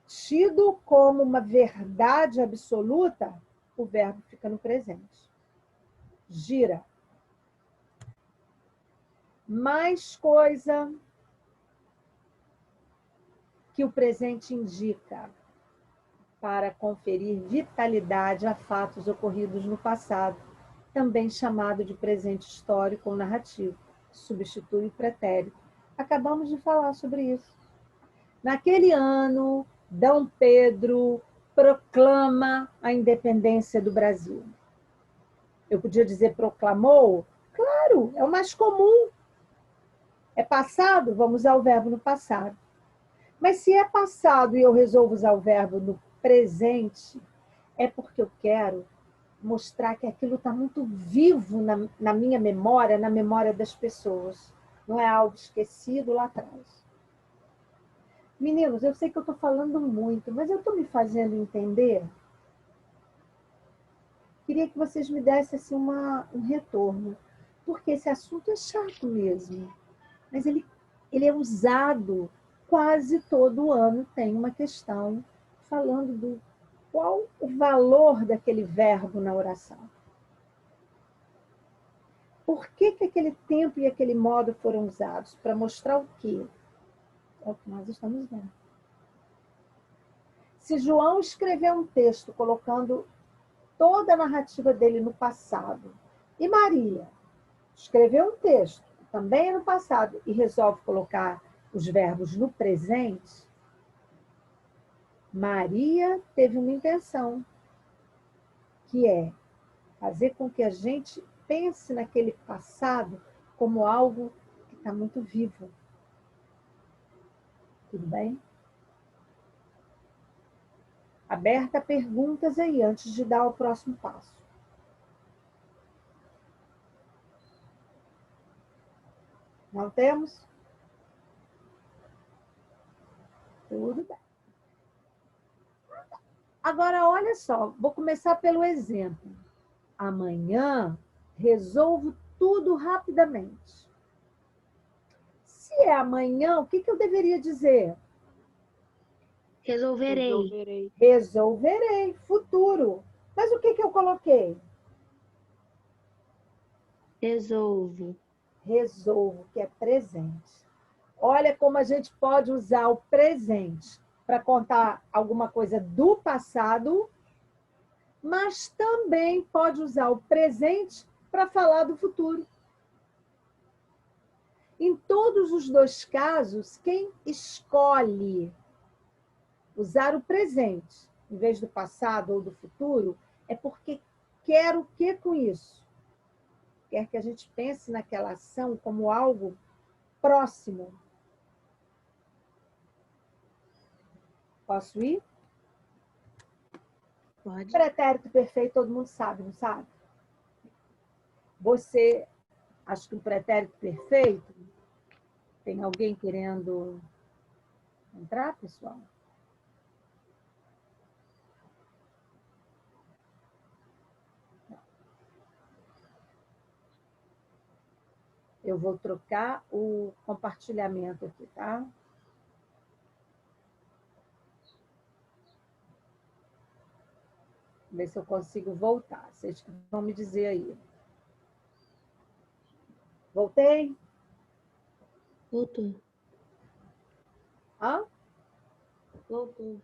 tido como uma verdade absoluta, o verbo fica no presente. Gira. Mais coisa que o presente indica para conferir vitalidade a fatos ocorridos no passado, também chamado de presente histórico ou narrativo, substitui o pretérito. Acabamos de falar sobre isso. Naquele ano, D. Pedro proclama a independência do Brasil. Eu podia dizer proclamou? Claro, é o mais comum. É passado? Vamos usar o verbo no passado. Mas se é passado e eu resolvo usar o verbo no presente, é porque eu quero mostrar que aquilo está muito vivo na minha memória, na memória das pessoas. Não é algo esquecido lá atrás. Meninos, eu sei que eu estou falando muito, mas eu estou me fazendo entender. Queria que vocês me dessem assim, um retorno, porque esse assunto é chato mesmo. Mas ele é usado quase todo ano, tem uma questão falando do qual o valor daquele verbo na oração. Por que aquele tempo e aquele modo foram usados? Para mostrar o quê? É o que nós estamos vendo. Se João escreveu um texto colocando toda a narrativa dele no passado, e Maria escreveu um texto também no passado e resolve colocar os verbos no presente, Maria teve uma intenção, que é fazer com que a gente pense naquele passado como algo que está muito vivo. Tudo bem? Aberta a perguntas aí, antes de dar o próximo passo. Não temos? Tudo bem. Agora, olha só, vou começar pelo exemplo. Amanhã resolvo tudo rapidamente. Se é amanhã, o que eu deveria dizer? Resolverei. Resolverei, futuro. Mas o que eu coloquei? Resolvo. Resolvo, que é presente. Olha como a gente pode usar o presente para contar alguma coisa do passado, mas também pode usar o presente para falar do futuro. Em todos os dois casos, quem escolhe usar o presente em vez do passado ou do futuro é porque quer o que com isso? Quer que a gente pense naquela ação como algo próximo. Posso ir? Pode. Pretérito perfeito todo mundo sabe, não sabe? Você, acho que o pretérito perfeito, tem alguém querendo entrar, pessoal? Eu vou trocar o compartilhamento aqui, tá? Ver se eu consigo voltar. Vocês que vão me dizer aí. Voltei? Voltou. Hã? Voltou.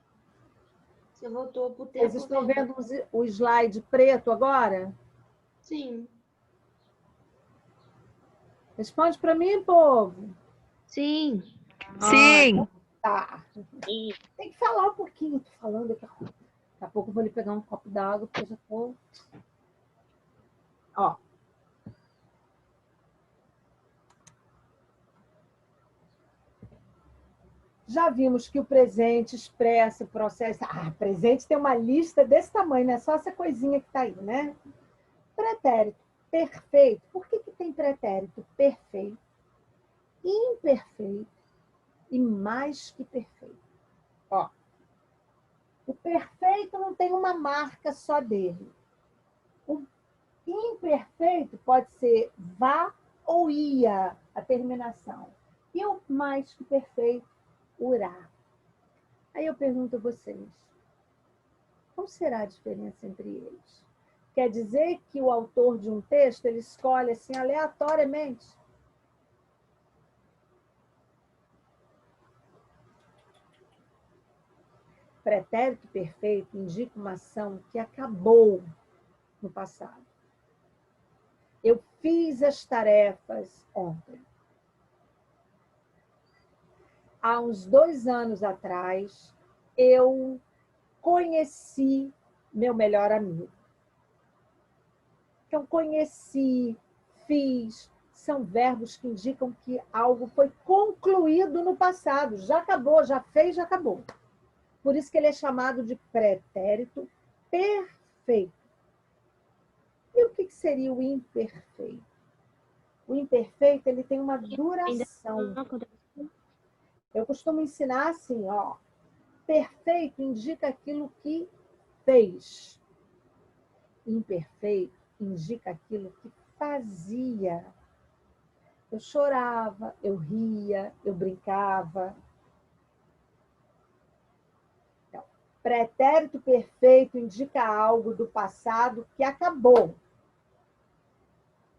Você voltou pro Vocês tempo estão verbal. vendo o slide preto agora? Sim. Responde para mim, povo. Sim. Sim. Tá. Tem que falar um pouquinho. Estou falando daqui a pouco eu vou lhe pegar um copo d'água, porque eu já estou... Ó. Já vimos que o presente expressa o processo... presente tem uma lista desse tamanho, não é só essa coisinha que está aí, né? Pretérito perfeito. Por que tem pretérito perfeito, imperfeito e mais que perfeito? Ó, o perfeito não tem uma marca só dele. O imperfeito pode ser vá ou ia, a terminação. E o mais que perfeito, urá. Aí eu pergunto a vocês, qual será a diferença entre eles? Quer dizer que o autor de um texto, ele escolhe assim aleatoriamente? Pretérito perfeito indica uma ação que acabou no passado. Eu fiz as tarefas ontem. Há uns 2 anos atrás, eu conheci meu melhor amigo. Então, conheci, fiz, são verbos que indicam que algo foi concluído no passado. Já acabou, já fez, já acabou. Por isso que ele é chamado de pretérito perfeito. E o que seria o imperfeito? O imperfeito, ele tem uma duração. Eu costumo ensinar assim, ó. Perfeito indica aquilo que fez. Imperfeito indica aquilo que fazia. Eu chorava, eu ria, eu brincava. Então, pretérito perfeito indica algo do passado que acabou.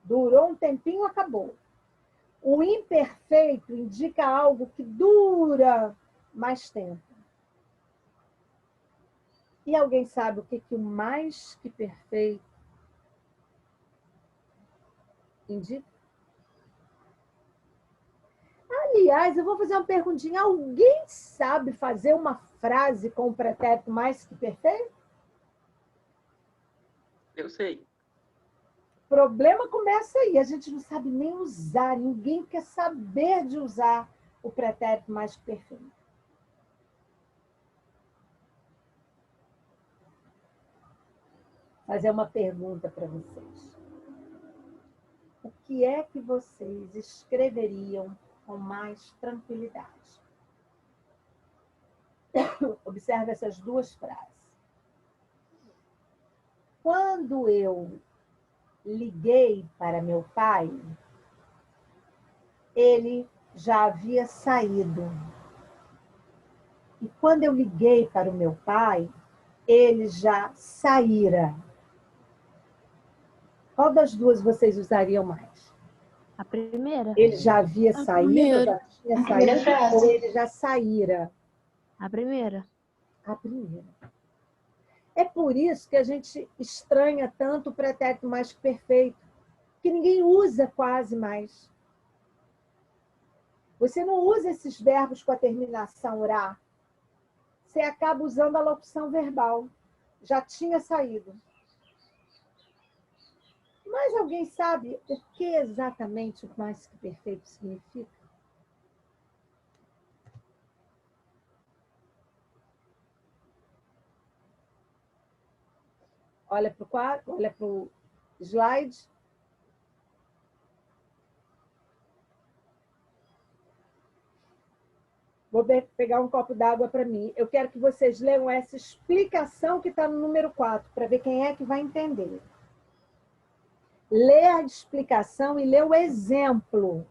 Durou um tempinho, acabou. O imperfeito indica algo que dura mais tempo. E alguém sabe o que o mais que perfeito indica? Aliás, eu vou fazer uma perguntinha. Alguém sabe fazer uma frase com o pretérito mais que perfeito? Eu sei. O problema começa aí. A gente não sabe nem usar. Ninguém quer saber de usar o pretérito mais que perfeito. Fazer uma pergunta para vocês. O que é que vocês escreveriam com mais tranquilidade? Observe essas duas frases. Quando eu liguei para meu pai, ele já havia saído. E quando eu liguei para o meu pai, ele já saíra. Qual das duas vocês usariam mais? A primeira. Ele já havia A saído, primeira. já tinha A primeira saído, frase. ou ele já saíra? A primeira. A primeira. É por isso que a gente estranha tanto o pretérito mais que perfeito, que ninguém usa quase mais. Você não usa esses verbos com a terminação "ra". Você acaba usando a locução verbal. Já tinha saído. Mas alguém sabe o que exatamente o mais que perfeito significa? Olha para o quadro, olha para o slide. Vou pegar um copo d'água para mim. Eu quero que vocês leiam essa explicação que está no número 4, para ver quem é que vai entender. Lê a explicação e lê o exemplo.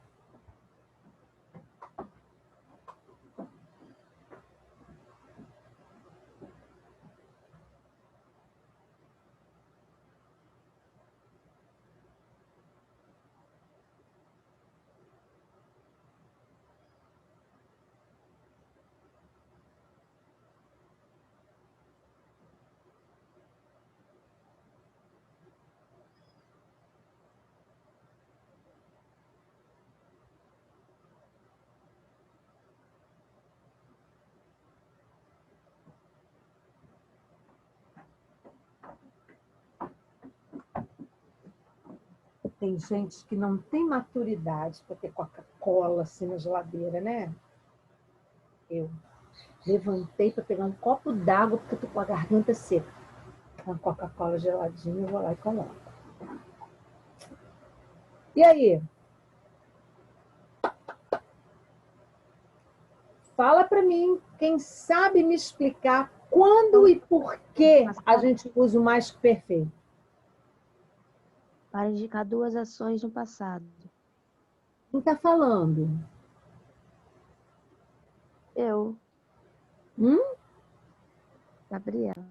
Tem gente que não tem maturidade para ter Coca-Cola assim na geladeira, né? Eu levantei para pegar um copo d'água porque eu estou com a garganta seca. Uma Coca-Cola geladinha, eu vou lá e coloco. E aí? Fala para mim, quem sabe me explicar quando e por que a gente usa o mais que perfeito. Para indicar duas ações no passado. Quem está falando? Eu, Hum? Gabriela.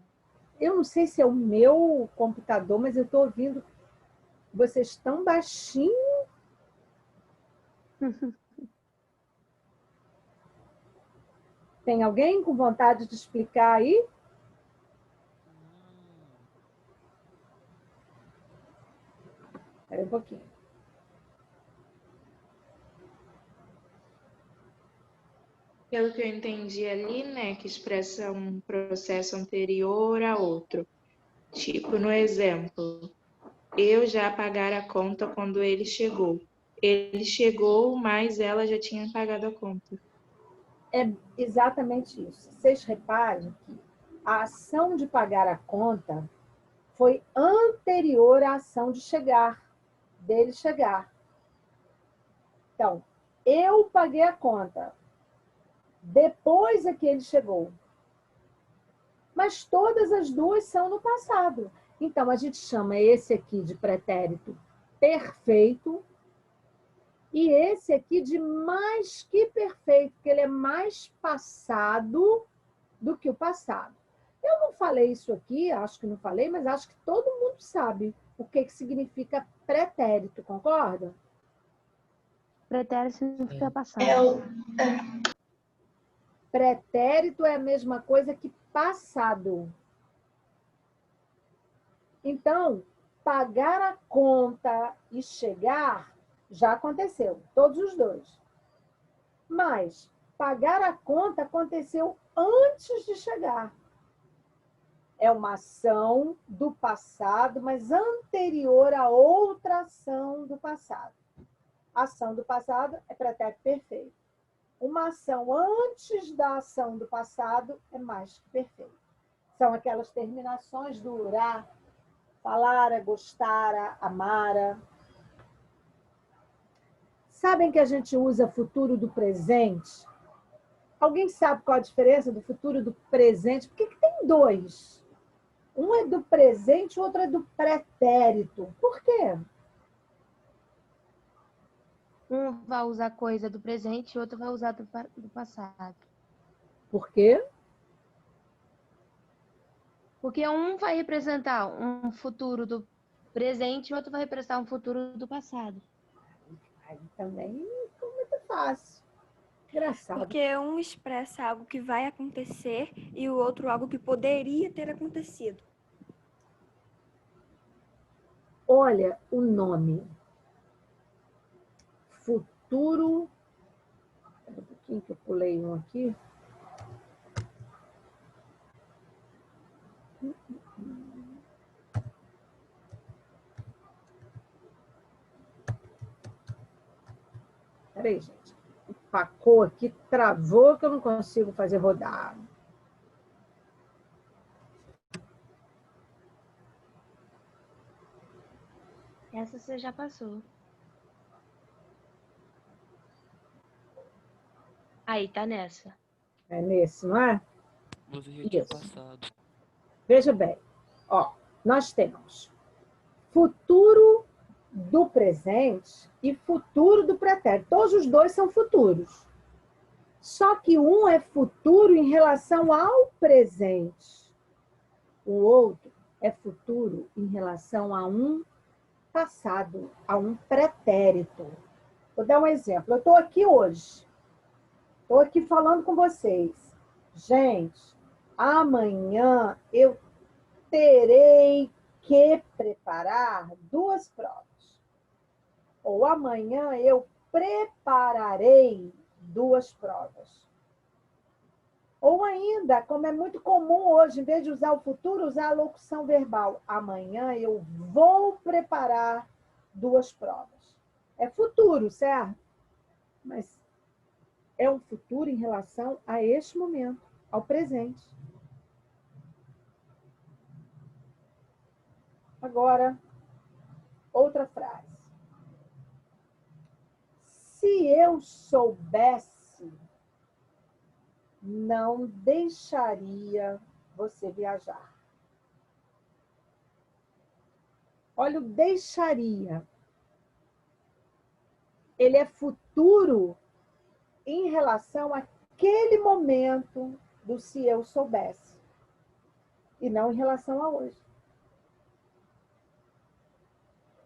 Eu não sei se é o meu computador, mas eu estou ouvindo vocês tão baixinho. Tem alguém com vontade de explicar aí? Espera um pouquinho. Pelo que eu entendi ali, né, que expressa um processo anterior a outro. Tipo, no exemplo, eu já pagara a conta quando ele chegou. Ele chegou, mas ela já tinha pagado a conta. É exatamente isso. Vocês reparem que a ação de pagar a conta foi anterior à ação de chegar, dele chegar. Então, eu paguei a conta. Depois é que ele chegou. Mas todas as duas são no passado. Então, a gente chama esse aqui de pretérito perfeito e esse aqui de mais que perfeito, porque ele é mais passado do que o passado. Eu não falei isso aqui, acho que não falei, mas acho que todo mundo sabe o que significa pretérito, concorda? Pretérito significa passado. Pretérito é a mesma coisa que passado. Então, pagar a conta e chegar já aconteceu, todos os dois. Mas pagar a conta aconteceu antes de chegar. É uma ação do passado, mas anterior a outra ação do passado. A ação do passado é pretérito perfeito. Uma ação antes da ação do passado é mais que perfeita. São aquelas terminações do urá, falara, gostara, amara. Sabem que a gente usa futuro do presente? Alguém sabe qual a diferença do futuro do presente? Por que tem dois? Um é do presente, o outro é do pretérito. Por quê? Um vai usar coisa do presente e outro vai usar do passado. Por quê? Porque um vai representar um futuro do presente e outro vai representar um futuro do passado. Aí também ficou muito fácil. Engraçado. Porque um expressa algo que vai acontecer e o outro algo que poderia ter acontecido. Olha o nome. Futuro. Espera um pouquinho que eu pulei um aqui. Peraí, gente. Empacou aqui, travou que eu não consigo fazer rodar. Essa você já passou. Aí, tá nessa. É nesse, não é? Você já tinha Isso. passado. Veja bem. Ó, nós temos futuro do presente e futuro do pretérito. Todos os dois são futuros. Só que um é futuro em relação ao presente. O outro é futuro em relação a um passado, a um pretérito. Vou dar um exemplo. Eu estou aqui hoje. Estou aqui falando com vocês. Gente, amanhã eu terei que preparar 2 provas. Ou amanhã eu prepararei 2 provas. Ou ainda, como é muito comum hoje, em vez de usar o futuro, usar a locução verbal. Amanhã eu vou preparar 2 provas. É futuro, certo? Mas é um futuro em relação a este momento, ao presente. Agora, outra frase. Se eu soubesse, não deixaria você viajar. Olha o deixaria. Ele é futuro em relação àquele momento do se eu soubesse. E não em relação a hoje.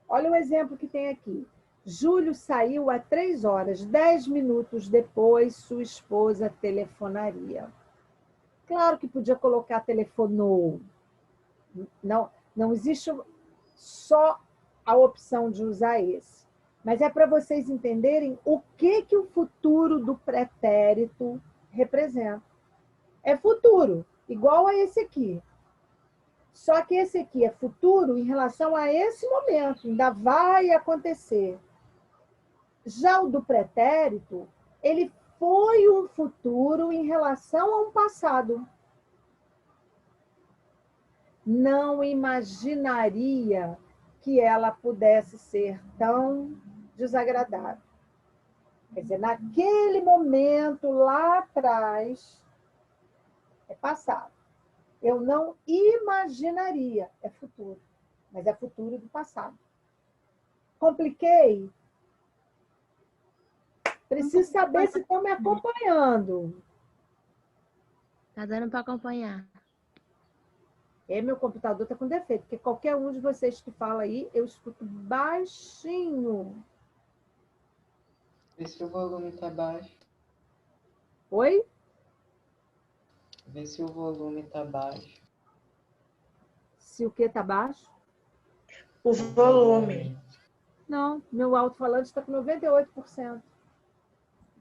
Olha o exemplo que tem aqui. Júlio saiu há 3 horas. 10 minutos depois, sua esposa telefonaria. Claro que podia colocar telefonou. Não existe só a opção de usar esse. Mas é para vocês entenderem o que o futuro do pretérito representa. É futuro, igual a esse aqui. Só que esse aqui é futuro em relação a esse momento, ainda vai acontecer. Já o do pretérito, ele foi um futuro em relação a um passado. Não imaginaria que ela pudesse ser tão desagradável. Quer dizer, naquele momento lá atrás, é passado. Eu não imaginaria, é futuro, mas é futuro do passado. Compliquei? Preciso saber se estão me acompanhando. Tá dando para acompanhar. Meu computador está com defeito, porque qualquer um de vocês que fala aí, eu escuto baixinho. Vê se o volume está baixo. Oi? Vê se o volume está baixo. Se o que está baixo? O volume. Não, meu alto-falante está com 98%.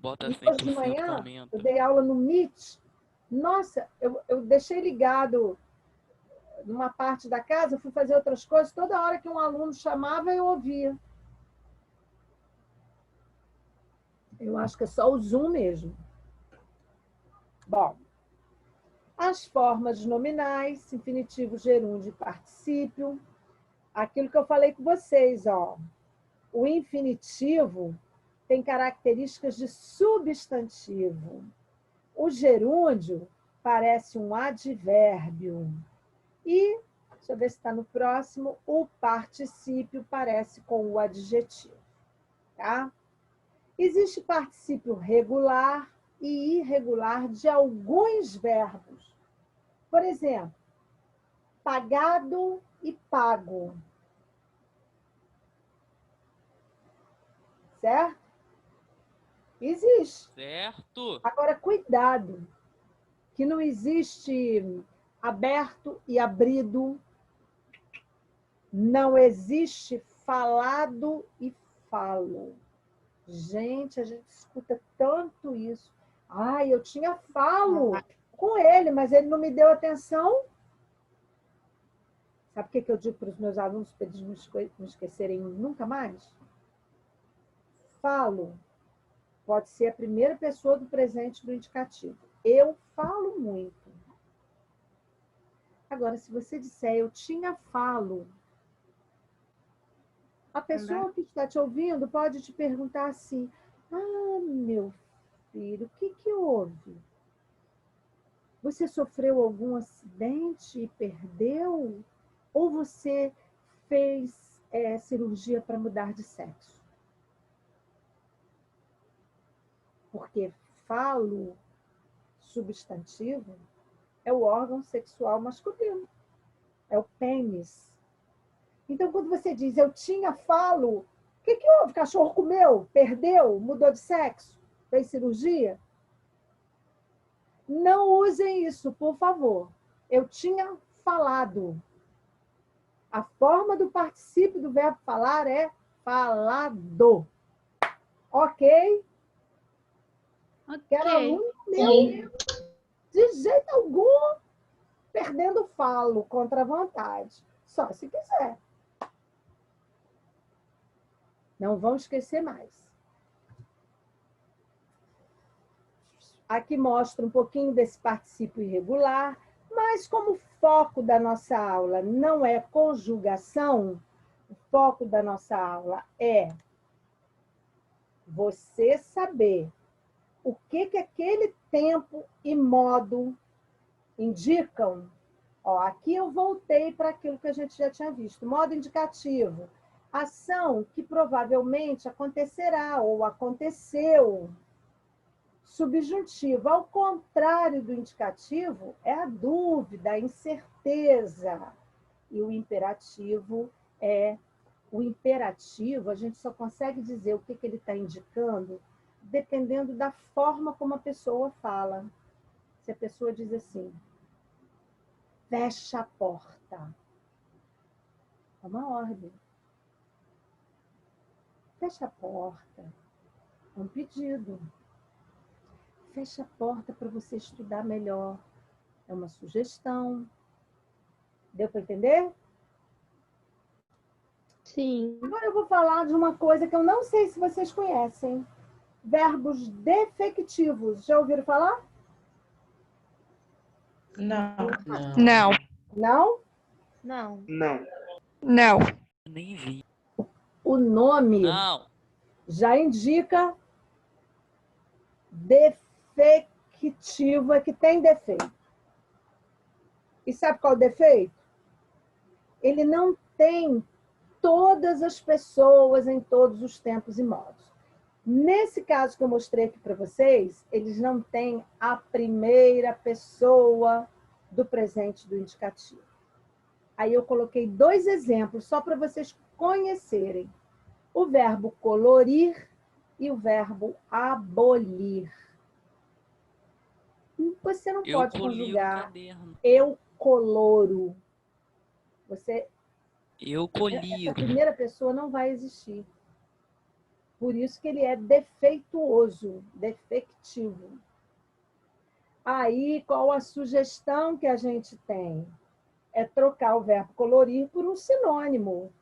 Bota E hoje sempre de o fio do manhã, momento. eu dei aula no Meet. Nossa, eu deixei ligado numa parte da casa, fui fazer outras coisas, toda hora que um aluno chamava, eu ouvia. Eu acho que é só o Zoom mesmo. Bom, as formas nominais, infinitivo, gerúndio e particípio. Aquilo que eu falei com vocês, ó. O infinitivo tem características de substantivo. O gerúndio parece um advérbio. E, deixa eu ver se está no próximo, o particípio parece com o adjetivo. Tá? Existe particípio regular e irregular de alguns verbos. Por exemplo, pagado e pago. Certo? Existe. Certo? Agora, cuidado, que não existe aberto e abrido, não existe falado e falo. Gente, a gente escuta tanto isso. Ai, eu tinha falo com ele, mas ele não me deu atenção. Sabe o que eu digo para os meus alunos para eles não esquecerem nunca mais? Falo pode ser a primeira pessoa do presente do indicativo. Eu falo muito. Agora, se você disser eu tinha falo, a pessoa que está te ouvindo pode te perguntar assim: ah, meu filho, o que houve? Você sofreu algum acidente e perdeu? Ou você fez cirurgia para mudar de sexo? Porque falo, substantivo, é o órgão sexual masculino. É o pênis. Então, quando você diz eu tinha falo, o que houve? Cachorro comeu? Perdeu? Mudou de sexo? Fez cirurgia? Não usem isso, por favor. Eu tinha falado. A forma do particípio do verbo falar é falado. Ok? Quero aluno meu, de jeito algum, perdendo falo contra a vontade. Só se quiser. Não vão esquecer mais. Aqui mostra um pouquinho desse particípio irregular, mas como o foco da nossa aula não é conjugação, o foco da nossa aula é você saber o que aquele tempo e modo indicam. Ó, aqui eu voltei para aquilo que a gente já tinha visto. Modo indicativo. Ação que provavelmente acontecerá ou aconteceu. Subjuntivo, ao contrário do indicativo, é a dúvida, a incerteza. E o imperativo, a gente só consegue dizer o que ele está indicando dependendo da forma como a pessoa fala. Se a pessoa diz assim, fecha a porta. É uma ordem. Fecha a porta. É um pedido. Fecha a porta para você estudar melhor. É uma sugestão. Deu para entender? Sim. Agora eu vou falar de uma coisa que eu não sei se vocês conhecem. Verbos defectivos. Já ouviram falar? Não. Não. Não? Não. Não. Não. Nem vi. O nome Não. já indica defectivo, é que tem defeito. E sabe qual é o defeito? Ele não tem todas as pessoas em todos os tempos e modos. Nesse caso que eu mostrei aqui para vocês, eles não têm a primeira pessoa do presente do indicativo. Aí eu coloquei 2 exemplos só para vocês conhecerem. O verbo colorir e o verbo abolir. Você não Eu pode coli o conjugar caderno. eu coloro. Você Eu Essa coliro. primeira pessoa não vai existir. Por isso que ele é defeituoso, defectivo. Aí, qual a sugestão que a gente tem? É trocar o verbo colorir por um sinônimo.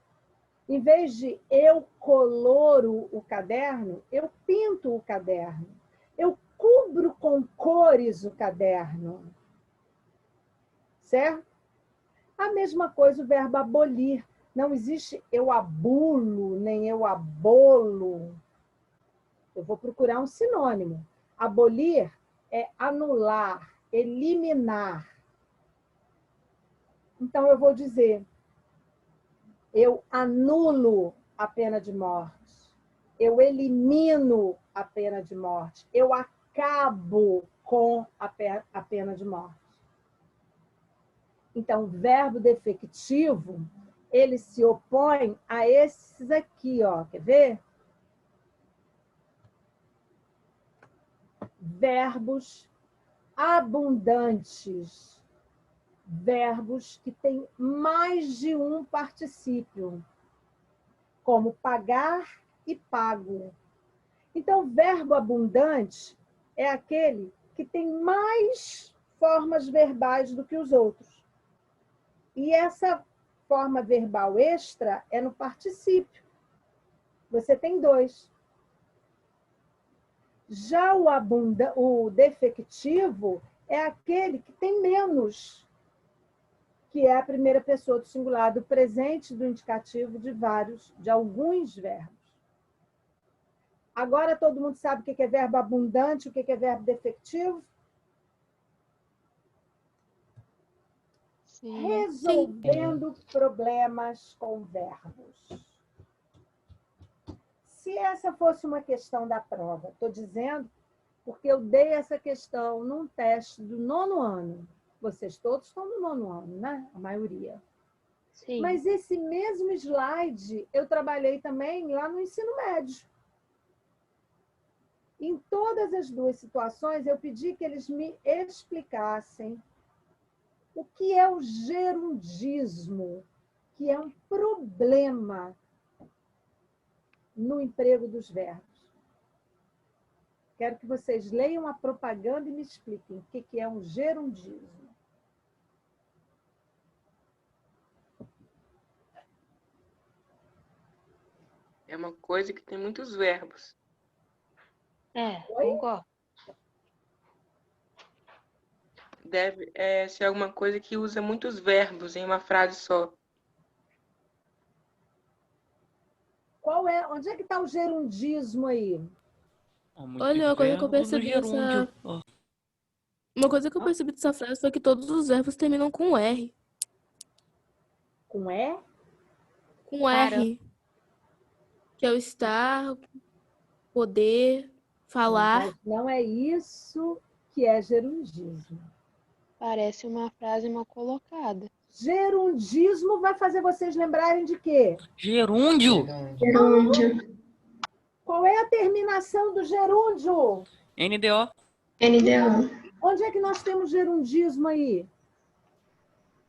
Em vez de eu coloro o caderno, eu pinto o caderno. Eu cubro com cores o caderno. Certo? A mesma coisa o verbo abolir. Não existe eu abulo, nem eu abolo. Eu vou procurar um sinônimo. Abolir é anular, eliminar. Então, eu vou dizer, eu anulo a pena de morte. Eu elimino a pena de morte. Eu acabo com a pena de morte. Então, o verbo defectivo, ele se opõe a esses aqui, ó. Quer ver? Verbos abundantes. Verbos que têm mais de um particípio, como pagar e pago. Então, verbo abundante é aquele que tem mais formas verbais do que os outros. E essa forma verbal extra é no particípio. Você tem 2. Já o defectivo é aquele que tem menos, que é a primeira pessoa do singular, do presente, do indicativo de alguns verbos. Agora todo mundo sabe o que é verbo abundante, o que é verbo defectivo? Sim. Resolvendo problemas com verbos. Se essa fosse uma questão da prova, estou dizendo porque eu dei essa questão num teste do 9º ano. Vocês todos estão no 9º ano, né? A maioria. Sim. Mas esse mesmo slide eu trabalhei também lá no ensino médio. Em todas as 2 situações, eu pedi que eles me explicassem o que é o gerundismo, que é um problema no emprego dos verbos. Quero que vocês leiam a propaganda e me expliquem o que é um gerundismo. É uma coisa que tem muitos verbos. Concordo. Deve ser alguma coisa que usa muitos verbos em uma frase só. Onde é que está o gerundismo aí? Olha, uma coisa que eu percebi Uma coisa que eu percebi dessa frase foi que todos os verbos terminam com R. Com E? Com R. Que é o estar, poder, falar. Mas não é isso que é gerundismo. Parece uma frase mal colocada. Gerundismo vai fazer vocês lembrarem de quê? Gerúndio. Gerúndio. Qual é a terminação do gerúndio? NDO. NDO. Onde é que nós temos gerundismo aí?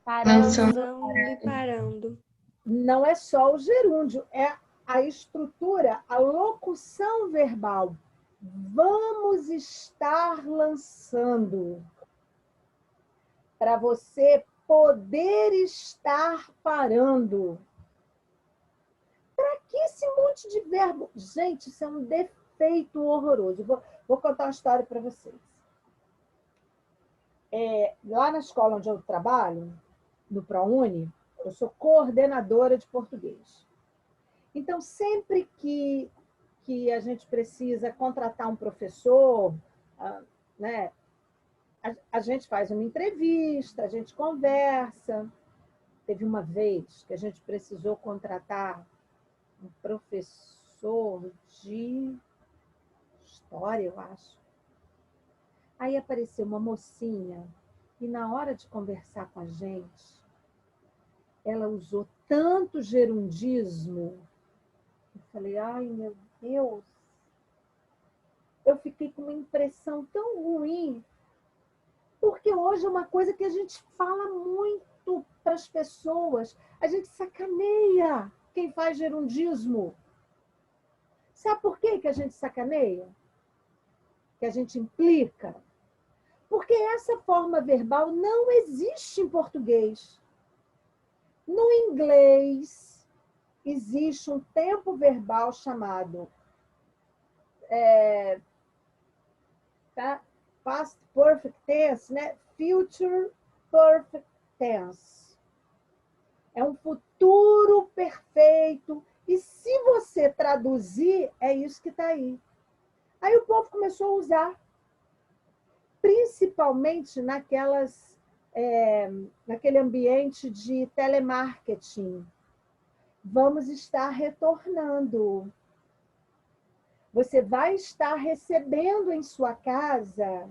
Lançando. E parando. Não é só o gerúndio, é a estrutura, a locução verbal. Vamos estar lançando. Para você poder estar parando. Para que esse monte de verbo? Gente, isso é um defeito horroroso. Vou contar uma história para vocês. Lá na escola onde eu trabalho, no ProUni, eu sou coordenadora de português. Então, sempre que a gente precisa contratar um professor, né, a gente faz uma entrevista, a gente conversa. Teve uma vez que a gente precisou contratar um professor de história, eu acho. Aí apareceu uma mocinha e na hora de conversar com a gente, ela usou tanto gerundismo. Eu falei, ai, meu Deus. Eu fiquei com uma impressão tão ruim, porque hoje é uma coisa que a gente fala muito para as pessoas. A gente sacaneia quem faz gerundismo. Sabe por que a gente sacaneia? Que a gente implica? Porque essa forma verbal não existe em português. No inglês, existe um tempo verbal chamado past perfect tense, né? Future perfect tense. É um futuro perfeito. E se você traduzir, é isso que está aí. Aí o povo começou a usar, principalmente naquele ambiente de telemarketing. Vamos estar retornando. Você vai estar recebendo em sua casa.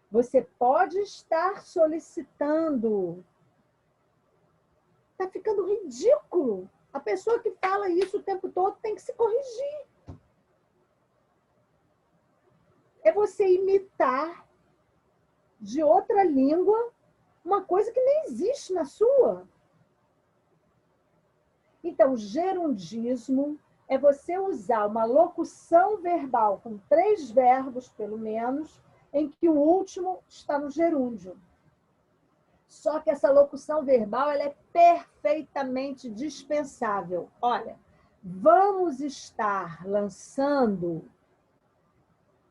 Você pode estar solicitando. Está ficando ridículo. A pessoa que fala isso o tempo todo tem que se corrigir. É você imitar de outra língua uma coisa que nem existe na sua. Então, gerundismo é você usar uma locução verbal com 3 verbos, pelo menos, em que o último está no gerúndio. Só que essa locução verbal ela é perfeitamente dispensável. Olha, vamos estar lançando.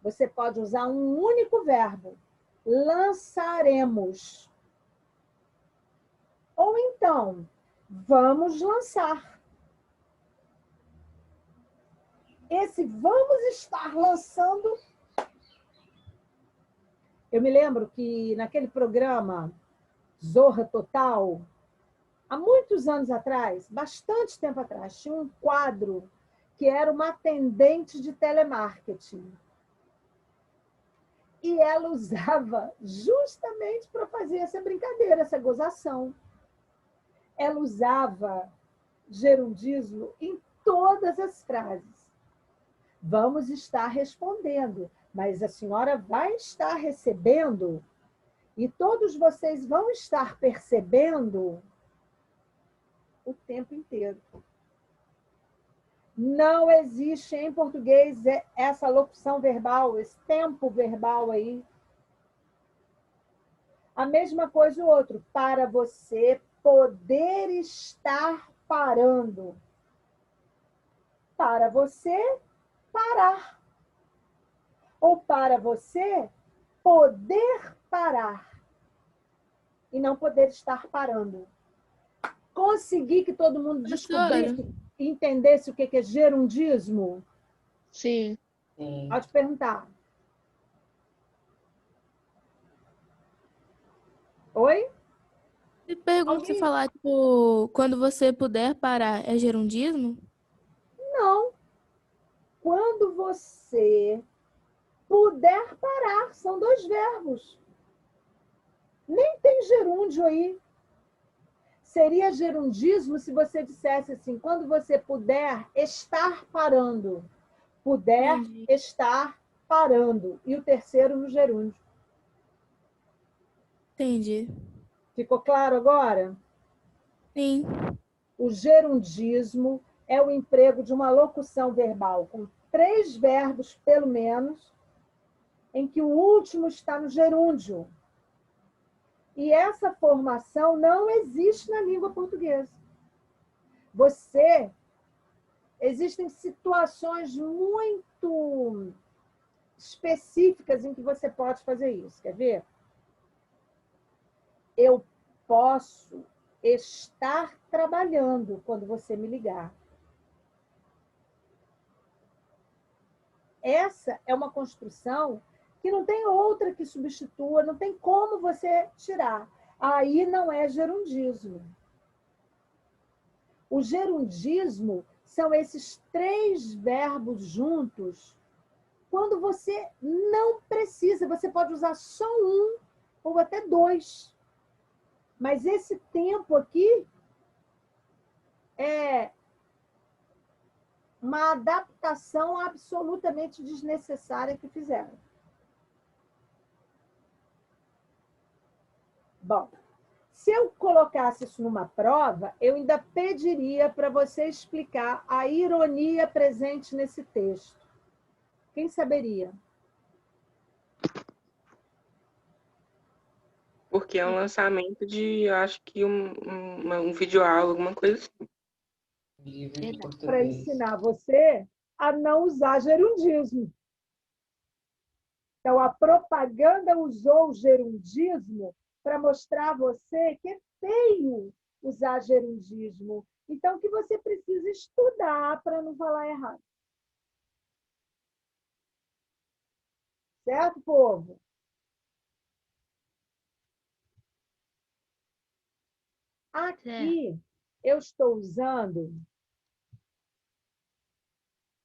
Você pode usar um único verbo. Lançaremos. Ou então, vamos lançar. Esse vamos estar lançando. Eu me lembro que naquele programa Zorra Total, há muitos anos atrás, bastante tempo atrás, tinha um quadro que era uma atendente de telemarketing. E ela usava justamente para fazer essa brincadeira, essa gozação. Ela usava gerundismo em todas as frases. Vamos estar respondendo, mas a senhora vai estar recebendo e todos vocês vão estar percebendo o tempo inteiro. Não existe em português essa locução verbal, esse tempo verbal aí. A mesma coisa o outro, para você poder estar parando. Para você parar. Ou para você poder parar. E não poder estar parando. Conseguir que todo mundo descobrisse, entendesse o que é gerundismo? Sim. Pode perguntar. Oi? Me pergunta se falar, tipo, quando você puder parar, é gerundismo? Não. Quando você puder parar, são 2 verbos. Nem tem gerúndio aí. Seria gerundismo se você dissesse assim, quando você puder estar parando. Puder estar parando. E o terceiro no gerúndio. Entendi. Ficou claro agora? Sim. O gerundismo é o emprego de uma locução verbal com 3 verbos, pelo menos, em que o último está no gerúndio. E essa formação não existe na língua portuguesa. Existem situações muito específicas em que você pode fazer isso. Quer ver? Eu posso estar trabalhando quando você me ligar. Essa é uma construção que não tem outra que substitua, não tem como você tirar. Aí não é gerundismo. O gerundismo são esses 3 verbos juntos. Quando você não precisa, você pode usar só um ou até 2. Mas esse tempo aqui é uma adaptação absolutamente desnecessária que fizeram. Bom, Se eu colocasse isso numa prova, eu ainda pediria para você explicar a ironia presente nesse texto. Quem saberia? Porque é um lançamento de, eu acho que um videoaula, alguma coisa assim. Livro de Para português. ensinar você a não usar gerundismo. Então, a propaganda usou o gerundismo para mostrar a você que é feio usar gerundismo. Então, que você precisa estudar para não falar errado. Certo, povo? Aqui, eu estou usando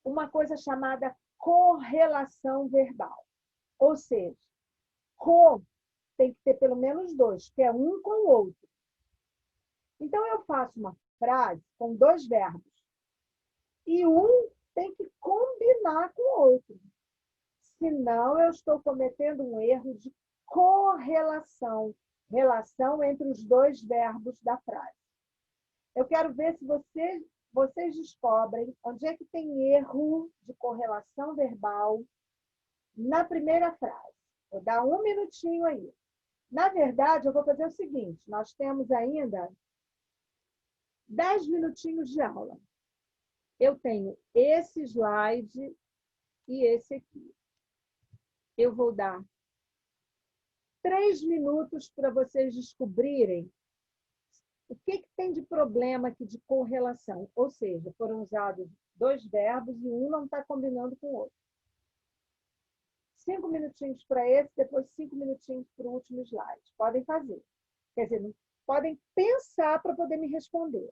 uma coisa chamada correlação verbal. Ou seja, co tem que ter pelo menos dois, que é um com o outro. Então, eu faço uma frase com dois verbos. E um tem que combinar com o outro. Senão, eu estou cometendo um erro de correlação. Relação entre os dois verbos da frase. Eu quero ver se vocês descobrem onde é que tem erro de correlação verbal na primeira frase. Vou dar um minutinho aí. Na verdade, eu vou fazer o seguinte, nós temos ainda 10 minutinhos de aula. Eu tenho esse slide e esse aqui. Eu vou dar 3 minutos para vocês descobrirem o que tem de problema aqui de correlação. Ou seja, foram usados dois verbos e um não está combinando com o outro. 5 minutinhos para esse, depois 5 minutinhos para o último slide. Podem fazer. Quer dizer, podem pensar para poder me responder.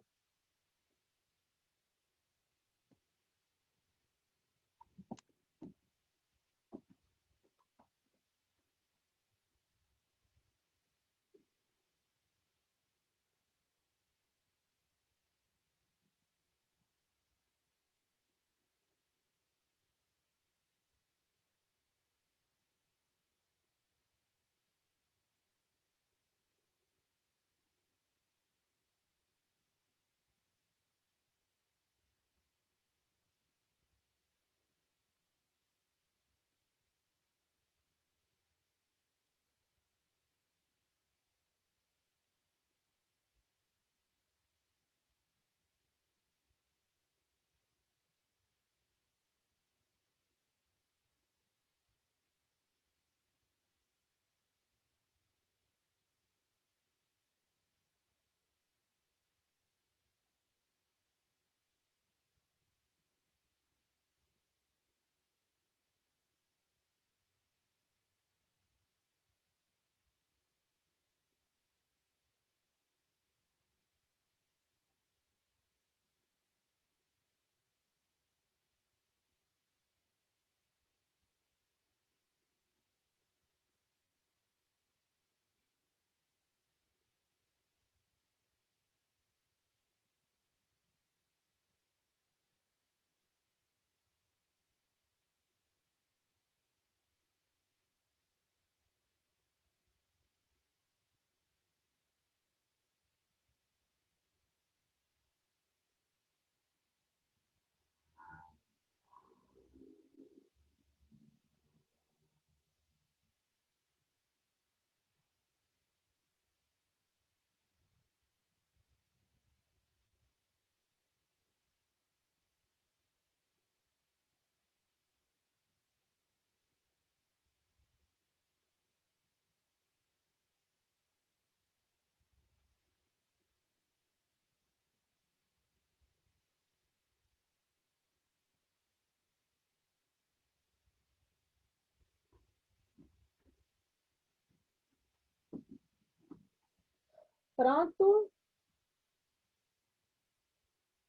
Pronto?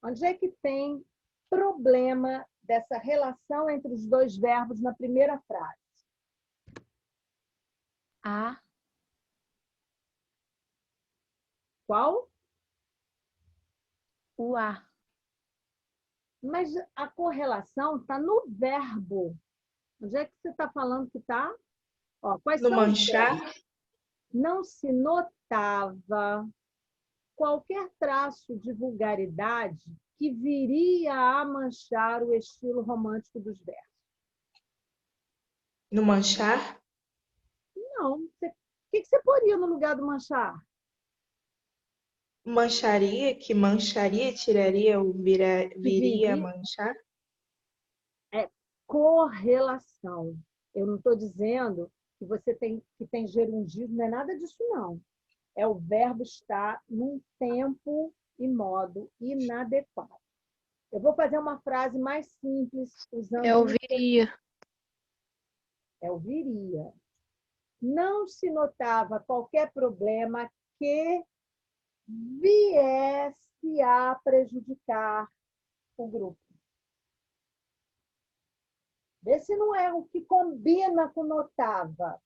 Onde é que tem problema dessa relação entre os dois verbos na primeira frase? A. Qual? O A. Mas a correlação está no verbo. Onde é que você está falando que está? Quais No são os manchar? verbos? Não se notava qualquer traço de vulgaridade que viria a manchar o estilo romântico dos versos. No manchar? Não. O que você poria no lugar do manchar? Mancharia, que mancharia, tiraria o viria a manchar? É correlação. Eu não estou dizendo que você tem gerundismo, não é nada disso, não. É o verbo estar num tempo e modo inadequado. Eu vou fazer uma frase mais simples, usando... É o viria. É o viria. Não se notava qualquer problema que viesse a prejudicar o grupo. Vê se não é o que combina com notava.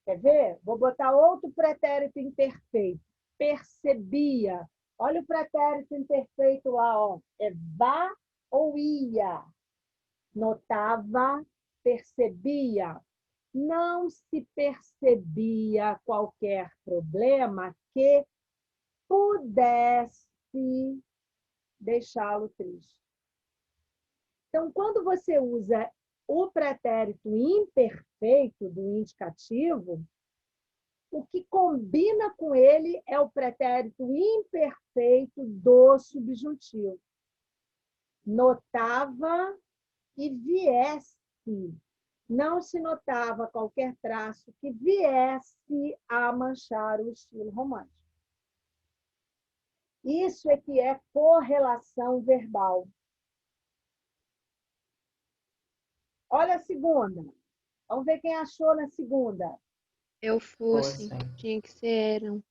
Quer ver? Vou botar outro pretérito imperfeito. Percebia. Olha o pretérito imperfeito lá, ó. É vá ou ia. Notava, percebia. Não se percebia qualquer problema que pudesse deixá-lo triste. Então, quando você usa o pretérito imperfeito do indicativo, o que combina com ele é o pretérito imperfeito do subjuntivo. Notava e viesse. Não se notava qualquer traço que viesse a manchar o estilo romântico. Isso é que é correlação verbal. Olha a segunda. Vamos ver quem achou na segunda. Eu fosse. Fossem. Tinha que ser eram.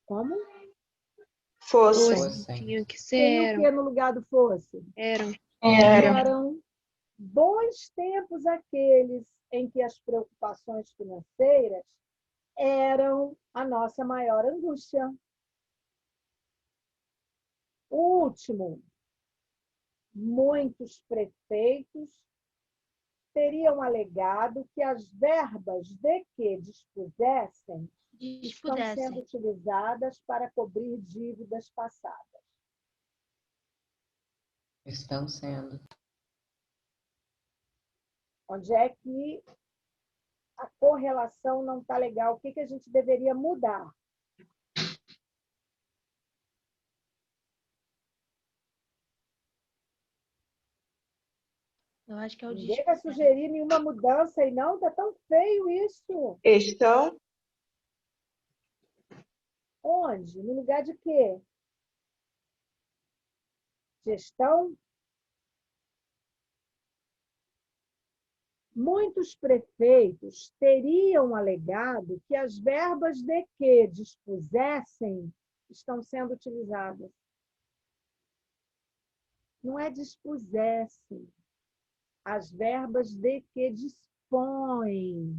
Como? Fossem. Fossem. Tinha que ser Tem o eram. que no lugar do fosse? Eram. Eram bons tempos aqueles em que as preocupações financeiras eram a nossa maior angústia. O último, muitos prefeitos teriam alegado que as verbas de que dispusessem estão sendo utilizadas para cobrir dívidas passadas. Estão sendo. Onde é que a correlação não está legal? O que a gente deveria mudar? Eu acho que é o Ninguém vai sugerir nenhuma mudança aí, não? Está tão feio isso. Estão? Onde? No lugar de quê? Gestão? Muitos prefeitos teriam alegado que as verbas de que dispusessem estão sendo utilizadas. Não é dispusessem. As verbas de que dispõem.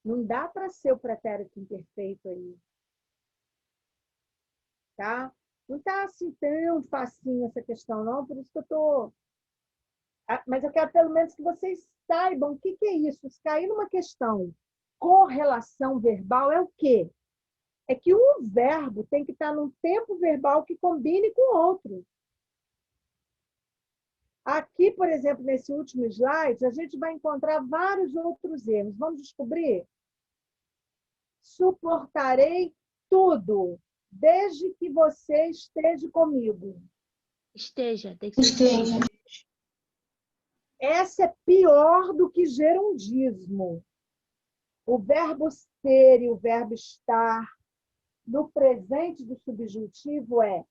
Não dá para ser o pretérito imperfeito aí. Tá? Não está assim tão facinho essa questão, não, por isso que eu estou... Mas eu quero pelo menos que vocês saibam o que é isso. Se cair numa questão correlação verbal é o quê? É que um verbo tem que estar num tempo verbal que combine com o outro. Aqui, por exemplo, nesse último slide, a gente vai encontrar vários outros erros. Vamos descobrir? Suportarei tudo, desde que você esteja comigo. Esteja, tem que ser esteja. Essa é pior do que gerundismo. O verbo ser e o verbo estar, no presente do subjuntivo, é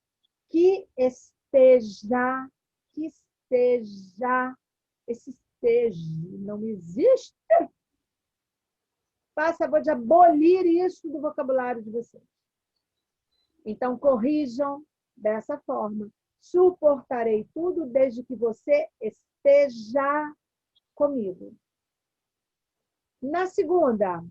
que esteja, que esteja. Esse esteja não existe. Faça favor de abolir isso do vocabulário de vocês. Então, corrijam dessa forma. Suportarei tudo desde que você esteja comigo. Na segunda.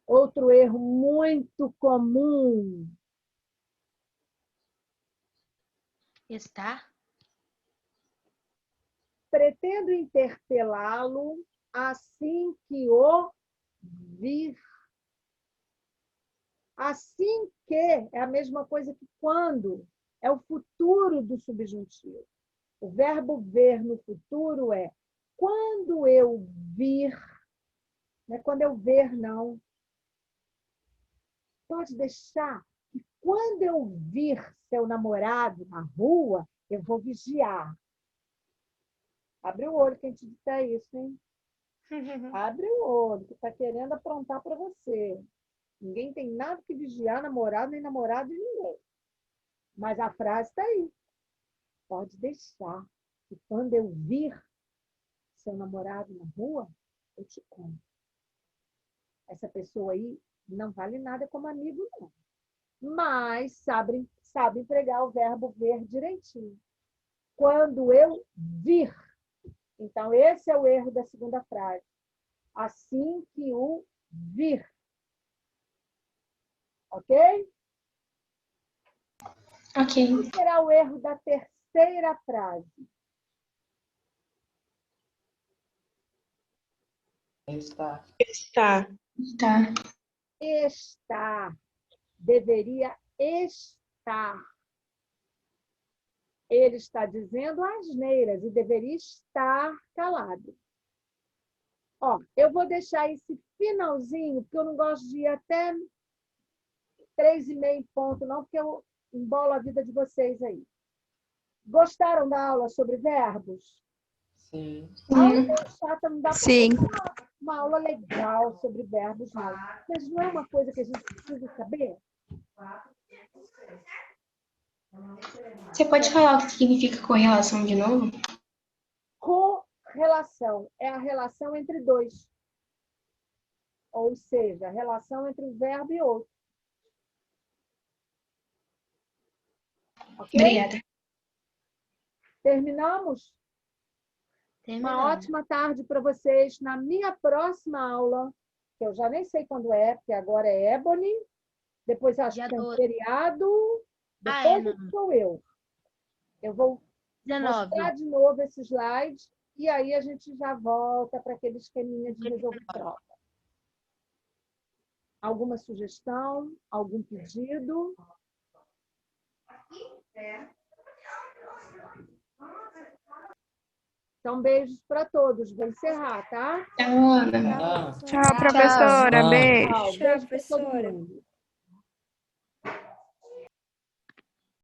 Outro erro muito comum. Estar? Pretendo interpelá-lo assim que o vir. Assim que é a mesma coisa que quando. É o futuro do subjuntivo. O verbo ver no futuro é quando eu vir. Não é quando eu ver, não. Pode deixar que quando eu vir seu namorado na rua, eu vou vigiar. Abre o olho quem te disser isso, hein? Abre o olho, que está querendo aprontar para você. Ninguém tem nada que vigiar, namorado nem namorado de ninguém. Mas a frase está aí. Pode deixar que quando eu vir seu namorado na rua, eu te conto. Essa pessoa aí não vale nada como amigo, não. Mas sabe empregar o verbo ver direitinho. Quando eu vir. Então, esse é o erro da segunda frase. Assim que o vir. Ok? Ok. Qual será o erro da terceira frase? Está. Está. Tá. Estar. Deveria estar. Ele está dizendo asneiras e deveria estar calado. Ó, eu vou deixar esse finalzinho, porque eu não gosto de ir até 3,5 ponto, não, porque eu embolo a vida de vocês aí. Gostaram da aula sobre verbos? Sim. A aula é chata, não dá para Sim. uma aula legal sobre verbos, não. Mas não é uma coisa que a gente precisa saber? Você pode falar o que significa correlação de novo? Correlação é a relação entre dois. Ou seja, a relação entre um verbo e outro. Ok? Obrigada. Terminamos? Uma ótima tarde para vocês. Na minha próxima aula, que eu já nem sei quando é, porque agora é Ebony, depois acho que tem um feriado, depois sou eu. Eu vou 19. mostrar de novo esse slide e aí a gente já volta para aquele esqueminha de resolver prova. Alguma sugestão? Algum pedido? Então, beijos para todos. Vou encerrar, tá? Tchau, Ana. Ah, Tchau, professora. Tchau. Beijo. Beijo para todo professora. mundo.